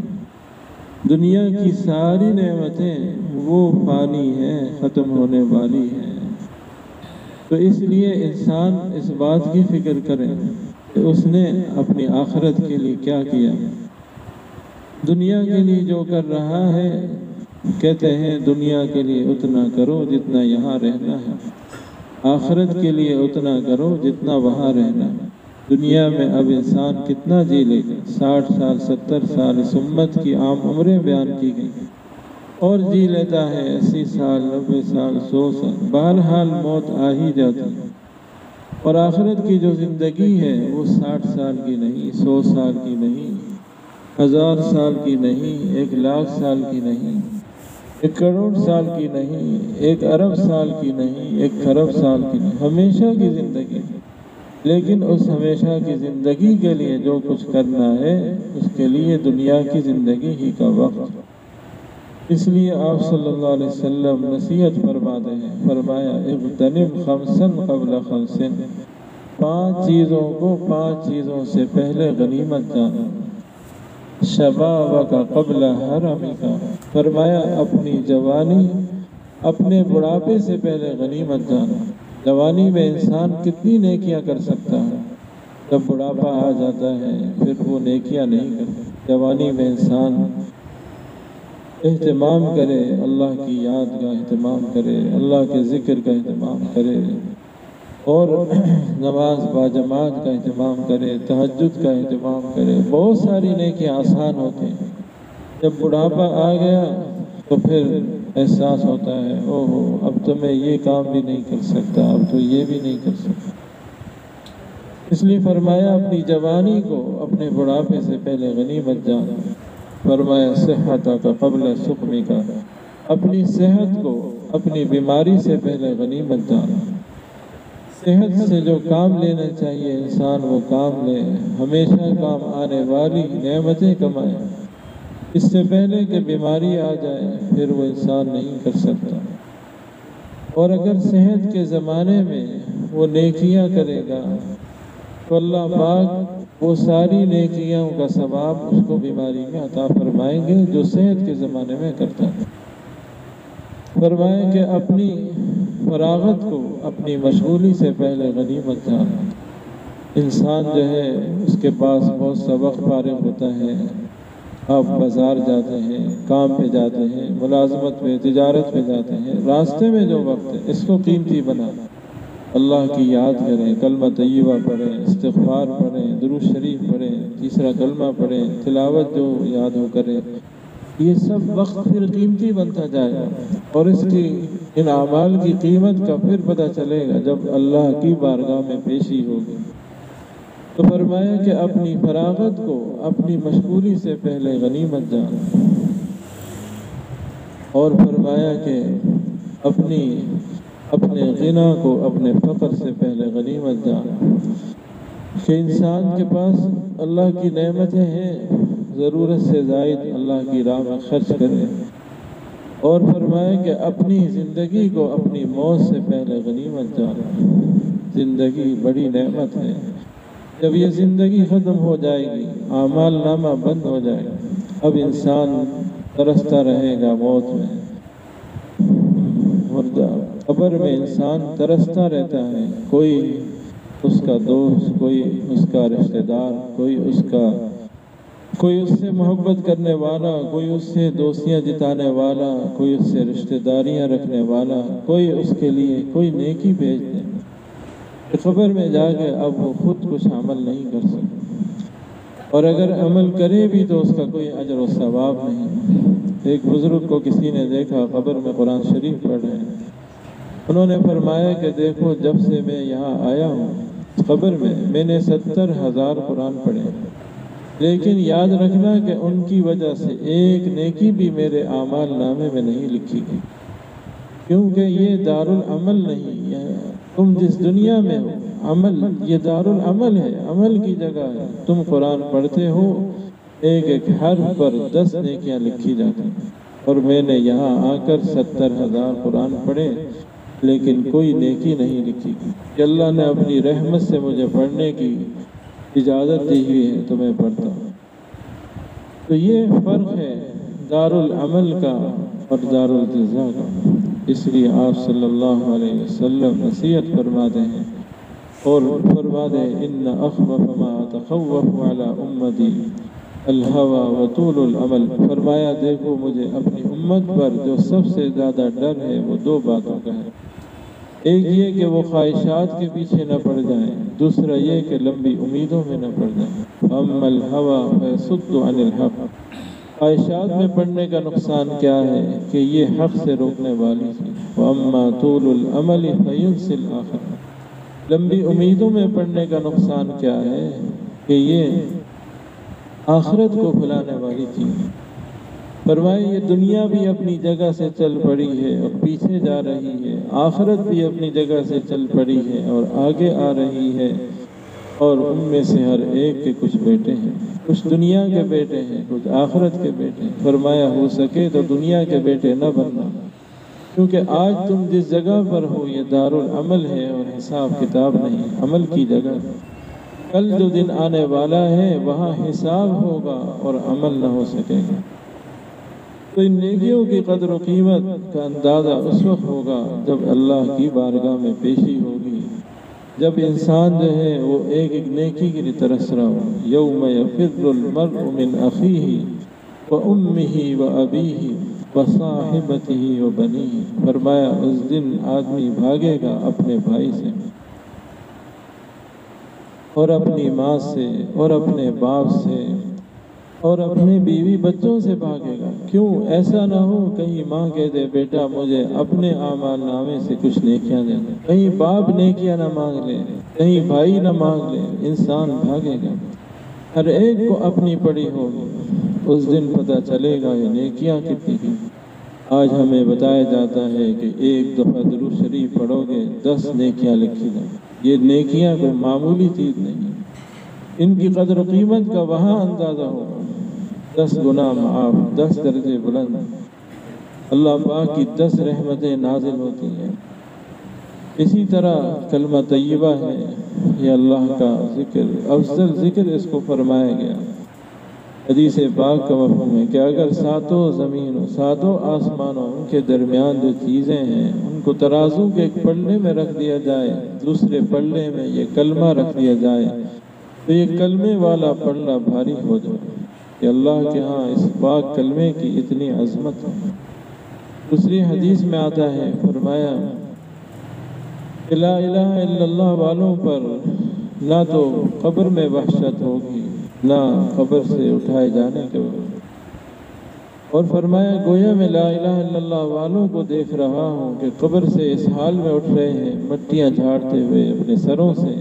دنیا کی ساری نعمتیں وہ فانی ہیں، ختم ہونے والی ہیں۔ تو اس لیے انسان اس بات کی فکر کرے کہ اس نے اپنی آخرت کے لیے کیا کیا۔ دنیا کے لیے جو کر رہا ہے، کہتے ہیں دنیا کے لیے اتنا کرو جتنا یہاں رہنا ہے، آخرت کے لیے اتنا کرو جتنا وہاں رہنا ہے۔ دنیا میں اب انسان کتنا جی لے گا، 60 سال 70 سال اس امت کی عام عمریں بیان کی گئی، اور جی لیتا ہے 80 سال 90 سال 100 سال، بہرحال موت آ ہی جاتی ہے۔ اور آخرت کی جو زندگی ہے وہ 60 سال کی نہیں، 100 سال کی نہیں، 1000 سال کی نہیں، 1,00,000 سال کی نہیں، 1 کروڑ سال کی نہیں، 1 ارب سال کی نہیں، 1 خرب سال کی نہیں، ہمیشہ کی زندگی۔ لیکن اس ہمیشہ کی زندگی کے لیے جو کچھ کرنا ہے اس کے لیے دنیا کی زندگی ہی کا وقت۔ اس لیے آپ صلی اللہ علیہ وسلم نصیحت فرماتے ہیں، فرمایا اغتنم خمسا قبل خمس، 5 چیزوں کو 5 چیزوں سے پہلے غنیمت جانا۔ شبابک قبل حرمک، فرمایا اپنی جوانی اپنے بڑھاپے سے پہلے غنیمت جانا۔ جوانی میں انسان کتنی نیکیاں کر سکتا ہے، جب بڑھاپا آ جاتا ہے پھر وہ نیکیاں نہیں کرتا۔ جوانی میں انسان اہتمام کرے، اللہ کی یاد کا اہتمام کرے، اللہ کے ذکر کا اہتمام کرے، اور نماز باجماعت کا اہتمام کرے، تہجد کا اہتمام کرے، بہت ساری نیکیاں آسان ہوتی ہیں۔ جب بڑھاپا آ گیا تو پھر احساس ہوتا ہے اوہو اب تو میں یہ کام بھی نہیں کر سکتا، اب تو یہ بھی نہیں کر سکتا۔ اس لیے فرمایا اپنی جوانی کو اپنے بڑھاپے سے پہلے غنیمت جانا۔ فرمایا صحتک قبل سقمک، اپنی صحت کو اپنی بیماری سے پہلے غنیمت جانا۔ صحت سے جو کام لینا چاہیے انسان وہ کام لے، ہمیشہ کام آنے والی نعمتیں کمائے، اس سے پہلے کہ بیماری آ جائے پھر وہ انسان نہیں کر سکتا۔ اور اگر صحت کے زمانے میں وہ نیکیاں کرے گا تو اللہ پاک وہ ساری نیکیوں کا ثواب اس کو بیماری میں عطا فرمائیں گے جو صحت کے زمانے میں کرتا ہے۔ فرمائے کہ اپنی فراغت کو اپنی مشغولی سے پہلے غنیمت جانا۔ انسان جو ہے اس کے پاس بہت سا وقت فارغ ہوتا ہے، آپ بازار جاتے ہیں، کام پہ جاتے ہیں، ملازمت پہ، تجارت پہ جاتے ہیں، راستے میں جو وقت ہے اس کو قیمتی بنانا۔ اللہ کی یاد کریں، کلمہ طیبہ پڑھیں، استغفار پڑھیں، درود شریف پڑھیں، تیسرا کلمہ پڑھیں، تلاوت جو یاد ہو کریں، یہ سب وقت پھر قیمتی بنتا جائے گا، اور اس کی ان اعمال کی قیمت کا پھر پتہ چلے گا جب اللہ کی بارگاہ میں پیشی ہوگی۔ تو فرمایا کہ اپنی فراغت کو اپنی مشغولی سے پہلے غنیمت جان، اور فرمایا کہ اپنے غنا کو اپنے فقر سے پہلے غنیمت جان، کہ انسان کے پاس اللہ کی نعمتیں ہیں، ضرورت سے زائد اللہ کی راہ میں خرچ کرے، اور فرمایا کہ اپنی زندگی کو اپنی موت سے پہلے غنیمت جان۔ زندگی بڑی نعمت ہے، جب یہ زندگی ختم ہو جائے گی، اعمال نامہ بند ہو جائے گا، اب انسان ترستا رہے گا موت میں، اور قبر میں انسان ترستا رہتا ہے، کوئی اس کا دوست، کوئی اس کا رشتہ دار، کوئی اس سے محبت کرنے والا، کوئی اس سے دوستیاں جتانے والا، کوئی اس سے رشتہ داریاں رکھنے والا، کوئی اس کے لیے کوئی نیکی بھیج دے، قبر میں جا کے اب وہ خود کچھ عمل نہیں کر سکتا، اور اگر عمل کرے بھی تو اس کا کوئی اجر و ثواب نہیں۔ ایک بزرگ کو کسی نے دیکھا قبر میں قرآن شریف پڑھ رہے ہیں، انہوں نے فرمایا کہ دیکھو، جب سے میں یہاں آیا ہوں قبر میں نے 70,000 قرآن پڑھے، لیکن یاد رکھنا کہ ان کی وجہ سے ایک نیکی بھی میرے اعمال نامے میں نہیں لکھی گئی، کیونکہ یہ دارالعمل نہیں ہے۔ تم جس دنیا میں ہو، عمل، یہ دارالعمل ہے، عمل کی جگہ ہے۔ تم قرآن پڑھتے ہو، ایک ایک حرف پر 10 نیکیاں لکھی جاتی ہیں، اور میں نے یہاں آ کر 70,000 قرآن پڑھے، لیکن کوئی نیکی نہیں لکھی گئی، کہ اللہ نے اپنی رحمت سے مجھے پڑھنے کی اجازت دی ہوئی ہے تو میں پڑھتا ہوں۔ تو یہ فرق ہے دارالعمل کا اور دارالجزا کا۔ اس لیے آپ صلی اللہ علیہ وسلم نصیحت فرماتے ہیں، اور فرماتے ہیں ان اخوف ما اتخوف علی امتی الہوى وطول العمل۔ فرمایا دیکھو، مجھے اپنی امت پر جو سب سے زیادہ ڈر ہے وہ 2 باتوں کا ہے، ایک یہ کہ وہ خواہشات کے پیچھے نہ پڑ جائیں، دوسرا یہ کہ لمبی امیدوں میں نہ پڑ جائیں۔ اما الہوى فیصد عن الحق، خواہشات میں پڑنے کا نقصان کیا ہے کہ یہ حق سے روکنے والی ہے۔ واما طول العمل فینسی الآخرہ، لمبی امیدوں میں پڑنے کا نقصان کیا ہے کہ یہ آخرت کو بھلانے والی چیز ہے۔ فرمائے یہ دنیا بھی اپنی جگہ سے چل پڑی ہے اور پیچھے جا رہی ہے، آخرت بھی اپنی جگہ سے چل پڑی ہے اور آگے آ رہی ہے، اور ان میں سے ہر ایک کے کچھ بیٹے ہیں، کچھ دنیا کے بیٹے ہیں، کچھ آخرت کے بیٹے ہیں۔ فرمایا ہو سکے تو دنیا کے بیٹے نہ بننا، کیونکہ آج تم جس جگہ پر ہو یہ دارالعمل ہے اور حساب کتاب نہیں، عمل کی جگہ ہے۔ کل جو دن آنے والا ہے وہاں حساب ہوگا اور عمل نہ ہو سکے گا۔ تو ان نیکیوں کی قدر و قیمت کا اندازہ اس وقت ہوگا جب اللہ کی بارگاہ میں پیشی ہوگی، جب انسان جو ہے وہ ایک ایک نیکی کے لیے ترس رہا ہو۔ یوم یفر المرء من اخیہ وامہ وابیہ وصاحبتہ وبنیہ، فرمایا اس دن آدمی بھاگے گا اپنے بھائی سے اور اپنی ماں سے اور اپنے باپ سے اور اپنے بیوی بچوں سے بھاگے گا۔ کیوں؟ ایسا نہ ہو کہیں ماں کہہ دے بیٹا مجھے اپنے اعمال نامے سے کچھ نیکیاں دے دے، کہیں باپ نیکیاں نہ مانگ لے، کہیں بھائی نہ مانگ لے، انسان بھاگے گا، ہر ایک کو اپنی پڑی ہوگی۔ اس دن پتہ چلے گا یہ نیکیاں کتنی کی۔ آج ہمیں بتایا جاتا ہے کہ ایک دفعہ درود شریف پڑھو گے 10 نیکیاں لکھی جائیں۔ یہ نیکیاں کوئی معمولی چیز نہیں، ان کی قدر و قیمت کا وہاں اندازہ ہوگا۔ 10 گناہ معاف، 10 درجے بلند، اللہ پاک کی 10 رحمتیں نازل ہوتی ہیں۔ اسی طرح کلمہ طیبہ ہے، یہ اللہ کا ذکر، افضل ذکر اس کو فرمایا گیا۔ حدیث پاک کا مفہوم ہے کہ اگر 7 زمینوں 7 آسمانوں کے درمیان جو چیزیں ہیں ان کو ترازو کے ایک پلڑے میں رکھ دیا جائے، دوسرے پلڑے میں یہ کلمہ رکھ دیا جائے، تو یہ کلمے والا پلڑا بھاری ہو جائے کہ اللہ کے ہاں اس پاک کلمے کی اتنی عظمت ہے۔ دوسری حدیث میں آتا ہے، فرمایا کہ لا الہ الا اللہ والوں پر نہ تو قبر میں وحشت ہوگی نہ قبر سے اٹھائے جانے کے وقت۔ اور فرمایا گویا میں لا الہ الا اللہ والوں کو دیکھ رہا ہوں کہ قبر سے اس حال میں اٹھ رہے ہیں، مٹیاں جھاڑتے ہوئے اپنے سروں سے،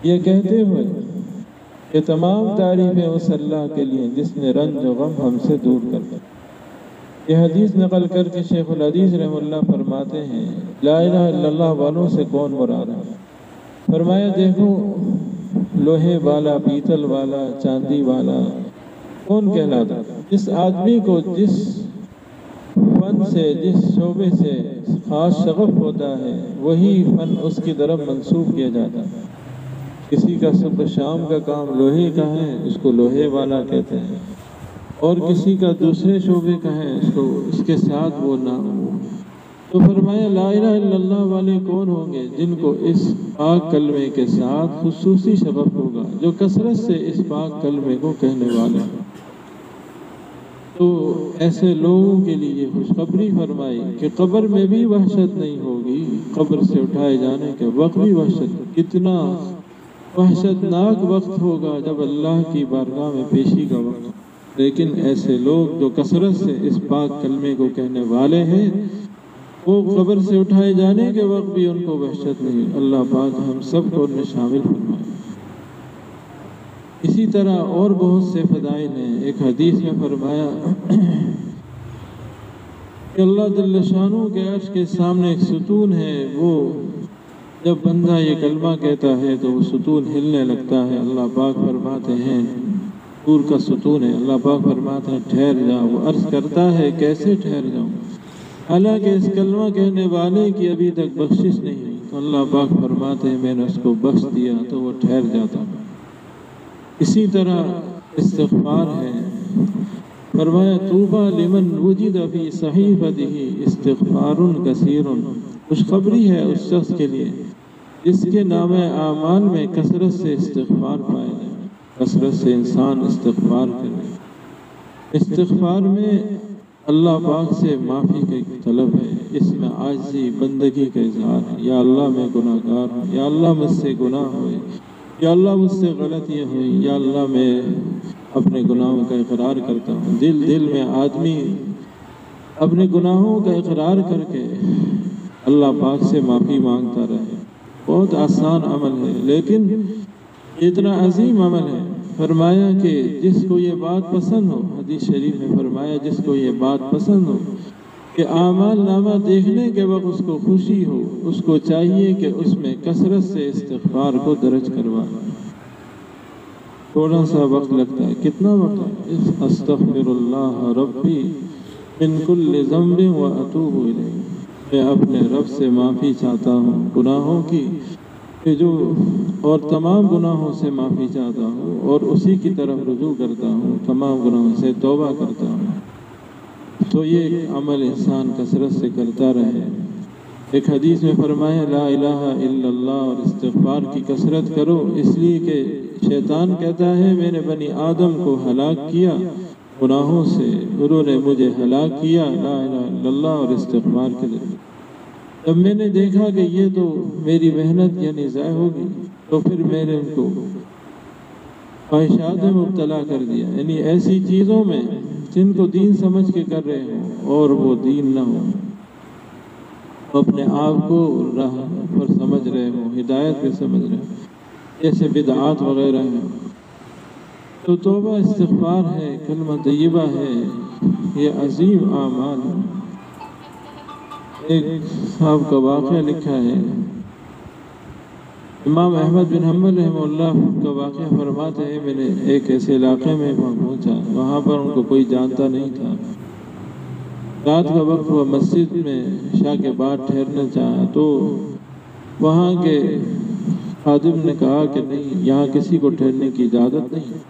یہ کہتے ہوئے کہ تمام تعریفیں اس اللہ کے لیے جس نے رنج و غم ہم سے دور کر دیا۔ یہ حدیث نقل کر کے شیخ الحدیث رحمہ اللہ فرماتے ہیں لا الہ الا اللہ والوں سے کون مراد ہے؟ فرمایا دیکھو لوہے والا، پیتل والا، چاندی والا کون کہلاتا ہے؟ جس آدمی کو جس فن سے، جس شعبے سے خاص شغف ہوتا ہے وہی فن اس کی طرف منسوب کیا جاتا ہے۔ کسی کا صبح شام کا کام لوہے کا ہے، اس کو لوہے والا کہتے ہیں، اور کسی کا دوسرے شعبے کا ہے، اس کے ساتھ وہ نہ ہو۔ تو فرمایا لا الہ الا اللہ والے کون ہوں گے؟ جن کو اس پاک کلمے کے ساتھ خصوصی شغف ہوگا، جو کثرت سے اس پاک کلمے کو کہنے والے ہیں۔ تو ایسے لوگوں کے لیے خوشخبری فرمائی کہ قبر میں بھی وحشت نہیں ہوگی، قبر سے اٹھائے جانے کے وقت بھی وحشت۔ کتنا وحشت ناک وقت ہوگا جب اللہ کی بارگاہ میں پیشی کا وقت، لیکن ایسے لوگ جو کثرت سے اس پاک کلمے کو کہنے والے ہیں وہ قبر سے اٹھائے جانے کے وقت بھی ان کو وحشت نہیں۔ اللہ پاک ہم سب کو ان میں شامل فرمائے۔ اسی طرح اور بہت سے فضائل ہیں۔ ایک حدیث میں فرمایا کہ اللہ جل شانہ کے عرش کے سامنے ایک ستون ہے، وہ جب بندہ یہ کلمہ کہتا ہے تو وہ ستون ہلنے لگتا ہے۔ اللہ پاک فرماتے ہیں نور کا ستون ہے، اللہ پاک فرماتے ہیں ٹھہر جاؤ۔ وہ عرض کرتا ہے کیسے ٹھہر جاؤں، حالانکہ اس کلمہ کہنے والے کی ابھی تک بخشش نہیں ہوئی۔ تو اللہ پاک فرماتے ہیں میں نے اس کو بخش دیا تو وہ ٹھہر جاتا ہے۔ اسی طرح استغفار ہے، فرمایا طوبیٰ لمن وجد فی صحیفتہ استغفار کثیر۔ خوشخبری ہے اس شخص کے لیے جس کے نام اعمال میں کثرت سے استغفار پائے جائے، کثرت سے انسان استغفار کرے۔ استغفار میں اللہ پاک سے معافی کا طلب ہے، اس میں عاجزی بندگی کا اظہار ہے۔ یا اللہ میں گناہ گار ہوں، یا اللہ مجھ سے گناہ ہوئے، یا اللہ مجھ سے غلطیاں ہوئی، یا اللہ میں اپنے گناہوں کا اقرار کرتا ہوں۔ دل میں آدمی اپنے گناہوں کا اقرار کر کے اللہ پاک سے معافی مانگتا رہے۔ بہت آسان عمل ہے لیکن اتنا عظیم عمل ہے۔ فرمایا کہ جس کو یہ بات پسند ہو، حدیث شریف میں فرمایا جس کو یہ بات پسند ہو کہ اعمال نامہ دیکھنے کے وقت اس کو خوشی ہو، اس کو چاہیے کہ اس میں کثرت سے استغفار کو درج کروائے۔ تھوڑا سا وقت لگتا ہے، کتنا وقت ہے؟ استغفر اللہ ربی من کل ذنب واتوب الیہ۔ میں اپنے رب سے معافی چاہتا ہوں گناہوں کی کہ جو، اور تمام گناہوں سے معافی چاہتا ہوں اور اسی کی طرف رجوع کرتا ہوں، تمام گناہوں سے توبہ کرتا ہوں۔ تو یہ عمل انسان کثرت سے کرتا رہے۔ ایک حدیث میں فرمایا لا الہ الا اللہ، اور استغفار کی کثرت کرو، اس لیے کہ شیطان کہتا ہے میں نے بنی آدم کو ہلاک کیا گناہوں سے، انہوں نے مجھے ہلاک کیا لا الہ الا اللہ اور استغفار کے ذریعے۔ جب میں نے دیکھا کہ یہ تو میری محنت یعنی ضائع ہوگی، تو پھر میں نے ان کو خواہشات میں مبتلا کر دیا، یعنی ایسی چیزوں میں جن کو دین سمجھ کے کر رہے ہوں اور وہ دین نہ ہو، اپنے آپ کو راہ پر سمجھ رہے ہوں، ہدایت پہ سمجھ رہے ہوں، جیسے بدعات وغیرہ ہیں۔ تو توبہ استغفار ہے، کلمہ طیبہ ہے، یہ عظیم اعمال ہے۔ ایک صاحب کا واقعہ لکھا ہے، امام احمد بن حنبل رحمہ اللہ کا واقعہ فرماتے ہیں میں نے ایک ایسے علاقے میں پہنچا، وہاں پر ان کو کوئی جانتا نہیں تھا۔ رات کا وقت ہوا، مسجد میں عشاء کے بعد ٹھہرنا چاہا تو وہاں کے خادم نے کہا کہ نہیں، یہاں کسی کو ٹھہرنے کی اجازت نہیں۔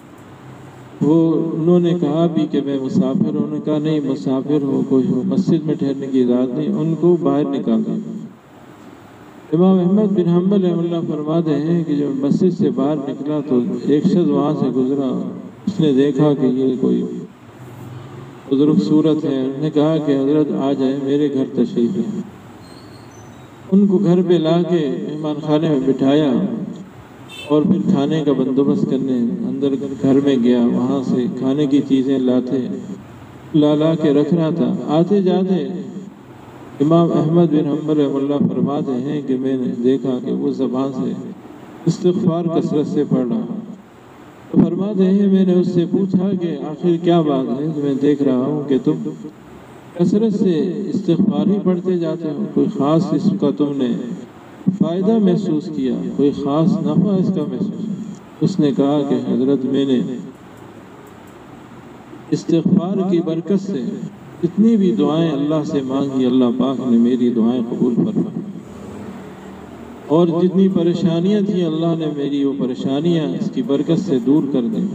انہوں نے کہا بھی کہ میں مسافر ہوں، انہوں نے کہا نہیں، مسافر ہو کوئی ہو، مسجد میں ٹھہرنے کی اجازت نہیں، ان کو باہر نکال دیا۔ امام احمد بن حنبل رحمہ اللہ فرماتے ہیں کہ جب مسجد سے باہر نکلا تو ایک شخص وہاں سے گزرا، اس نے دیکھا کہ یہ کوئی بزرگ صورت ہے، انہوں نے کہا کہ حضرت آ جائیں، میرے گھر تشریف ہے۔ ان کو گھر پہ لا کے مہمان خانے میں بٹھایا اور پھر کھانے کا بندوبست کرنے اندر گھر میں گیا، وہاں سے کھانے کی چیزیں لا کے رکھ رہا تھا۔ آتے جاتے امام احمد بن حنبل رحمہ اللہ فرماتے ہیں کہ میں نے دیکھا کہ وہ زبان سے استغفار کثرت سے پڑھ رہا۔ تو فرماتے ہیں میں نے اس سے پوچھا کہ آخر کیا بات ہے کہ میں دیکھ رہا ہوں کہ تم کثرت سے استغفار ہی پڑھتے جاتے ہو، کوئی خاص اس کا تم نے فائدہ محسوس کیا، کوئی خاص نفع اس کا محسوس؟ اس نے کہا کہ حضرت میں نے استغفار کی برکت سے جتنی بھی دعائیں اللہ سے مانگی، اللہ پاک نے میری دعائیں قبول فرمائی، اور جتنی پریشانیاں تھیں اللہ نے میری وہ پریشانیاں اس کی برکت سے دور کر دی۔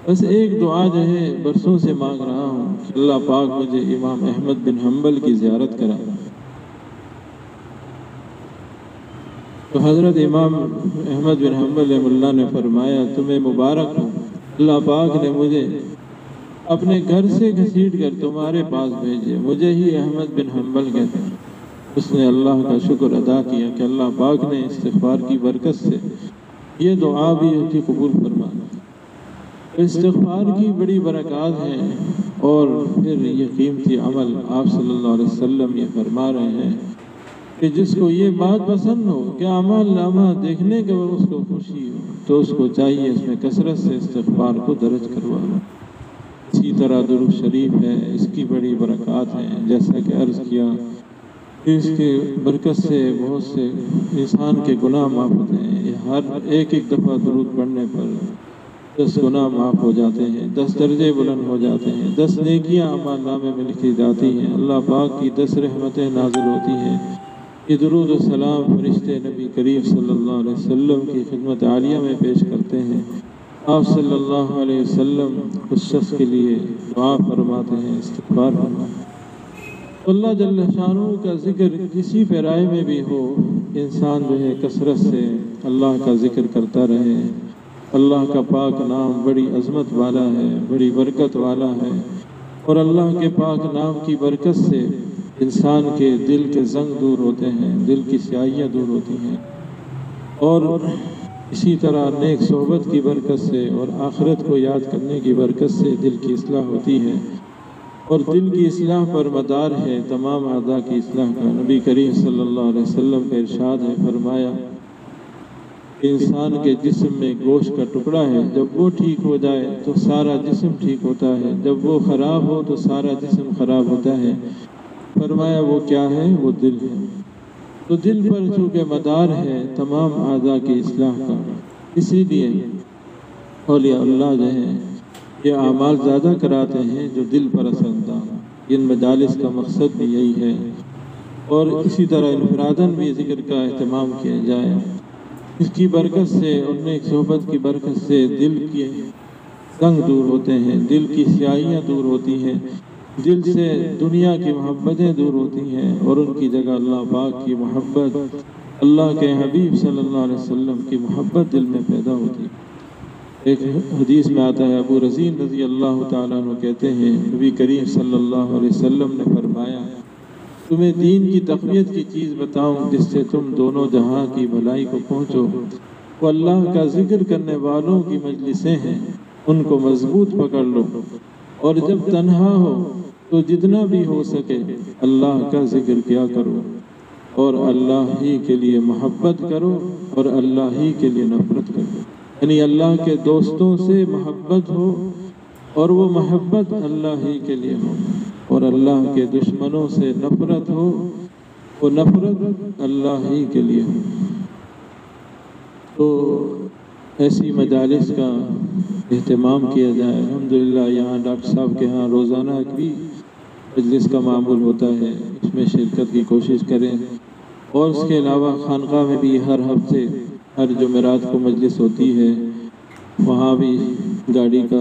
بس ایک دعا جو ہے برسوں سے مانگ رہا ہوں کہ اللہ پاک مجھے امام احمد بن حنبل کی زیارت کرا۔ تو حضرت امام احمد بن حنبل رحمہ اللہ نے فرمایا تمہیں مبارک ہو، اللہ پاک نے مجھے اپنے گھر سے گھسیٹ کر تمہارے پاس بھیجے، مجھے ہی احمد بن حنبل کہتے ہیں۔ اس نے اللہ کا شکر ادا کیا کہ اللہ پاک نے استغفار کی برکت سے یہ دعا بھی کی قبول فرما۔ استغفار کی بڑی برکات ہیں، اور پھر یہ قیمتی عمل آپ صلی اللہ علیہ وسلم یہ فرما رہے ہیں کہ جس کو یہ بات پسند ہو کہ اعمال نامہ دیکھنے کے بعد اس کو خوشی ہو، تو اس کو چاہیے اس میں کثرت سے استغفار کو درج کروانا۔ اسی طرح درود شریف ہے، اس کی بڑی برکات ہیں، جیسا کہ عرض کیا اس کی برکت سے بہت سے انسان کے گناہ معاف ہوتے ہیں۔ ہر ایک دفعہ درود پڑھنے پر 10 گناہ معاف ہو جاتے ہیں، 10 درجے بلند ہو جاتے ہیں، 10 نیکیاں اعمال نامے میں لکھی جاتی ہیں، اللہ پاک کی 10 رحمتیں نازل ہوتی ہیں۔ یہ درود و سلام فرشتے نبی کریم صلی اللہ علیہ وسلم کی خدمت عالیہ میں پیش کرتے ہیں۔ آپ صلی اللہ علیہ وسلم اس شخص کے لیے دعا فرماتے ہیں، استغفار فرماتے ہیں۔ اللہ جل شانہ کا ذکر کسی پیرائے میں بھی ہو، انسان جو ہے کثرت سے اللہ کا ذکر کرتا رہے۔ اللہ کا پاک نام بڑی عظمت والا ہے، بڑی برکت والا ہے، اور اللہ کے پاک نام کی برکت سے انسان کے دل کے زنگ دور ہوتے ہیں، دل کی سیاہیاں دور ہوتی ہیں، اور اسی طرح نیک صحبت کی برکت سے اور آخرت کو یاد کرنے کی برکت سے دل کی اصلاح ہوتی ہے، اور دل کی اصلاح پر مدار ہے تمام اعضاء کی اصلاح کا۔ نبی کریم صلی اللہ علیہ وسلم کا ارشاد ہے، فرمایا کہ انسان کے جسم میں گوشت کا ٹکڑا ہے، جب وہ ٹھیک ہو جائے تو سارا جسم ٹھیک ہوتا ہے، جب وہ خراب ہو تو سارا جسم خراب ہوتا ہے۔ فرمایا وہ کیا ہے؟ وہ دل ہے۔ تو دل پر چونکہ مدار ہے تمام اعضاء کی اصلاح کا، اسی لیے اولیاء اللہ جو ہیں یہ اعمال زیادہ کراتے ہیں جو دل پر اثر انداز۔ ان مجالس کا مقصد بھی یہی ہے، اور اسی طرح انفراداً بھی ذکر کا اہتمام کیا جائے۔ اس کی برکت سے اور نیک صحبت کی برکت سے دل کے زنگ دور ہوتے ہیں، دل کی سیاہیاں دور ہوتی ہیں، دل سے دنیا کی محبتیں دور ہوتی ہیں، اور ان کی جگہ اللہ پاک کی محبت، اللہ کے حبیب صلی اللہ علیہ وسلم کی محبت دل میں پیدا ہوتی ہے۔ ایک حدیث میں آتا ہے، ابو رزین رضی اللہ تعالیٰ عنہ کہتے ہیں نبی کریم صلی اللہ علیہ وسلم نے فرمایا تمہیں دین کی تقویت کی چیز بتاؤں جس سے تم دونوں جہاں کی بھلائی کو پہنچو؟ وہ اللہ کا ذکر کرنے والوں کی مجلسیں ہیں، ان کو مضبوط پکڑ لو، اور جب تنہا ہو تو جتنا بھی ہو سکے اللہ کا ذکر کیا کرو، اور اللہ ہی کے لیے محبت کرو اور اللہ ہی کے لیے نفرت کرو۔ یعنی اللہ کے دوستوں سے محبت ہو اور وہ محبت اللہ ہی کے لیے ہو، اور اللہ کے دشمنوں سے نفرت ہو، وہ نفرت اللہ ہی کے لیے ہو۔ تو ایسی مجالس کا اہتمام کیا جائے۔ الحمدللہ یہاں ڈاکٹر صاحب کے ہاں روزانہ بھی مجلس کا معمول ہوتا ہے، اس میں شرکت کی کوشش کریں، اور اس کے علاوہ خانقاہ میں بھی ہر ہفتے ہر جمعرات کو مجلس ہوتی ہے، وہاں بھی گاڑی کا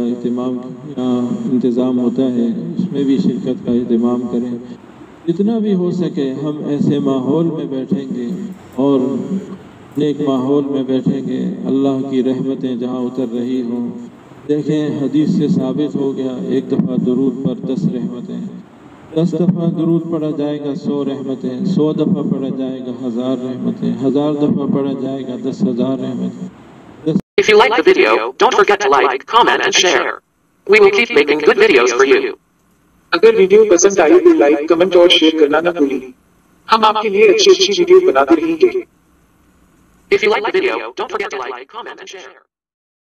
انتظام ہوتا ہے، اس میں بھی شرکت کا اہتمام کریں۔ جتنا بھی ہو سکے ہم ایسے ماحول میں بیٹھیں گے اور نیک ماحول میں بیٹھیں گے، اللہ کی رحمتیں جہاں اتر رہی ہوں۔ دیکھیں حدیث سے ثابت ہو گیا، ایک دفعہ درود پر 10 رحمتیں، 10 دفعہ درود پڑھا جائے گا 100 رحمتیں، 100 دفعہ پڑھا جائے گا 1000 رحمتیں، 1000 دفعہ پڑھا جائے گا 10,000 رحمتیں۔ If you like the video, don't forget to like, comment and share. We will keep making good videos for you. اگر ویڈیو پسند آئی تو لائک، کمنٹ اور شیئر کرنا نہ بھولیں، ہم آپ کے لیے اچھی ویڈیو بناتے رہیں گے۔ If you like the video, don't forget to like, comment and share.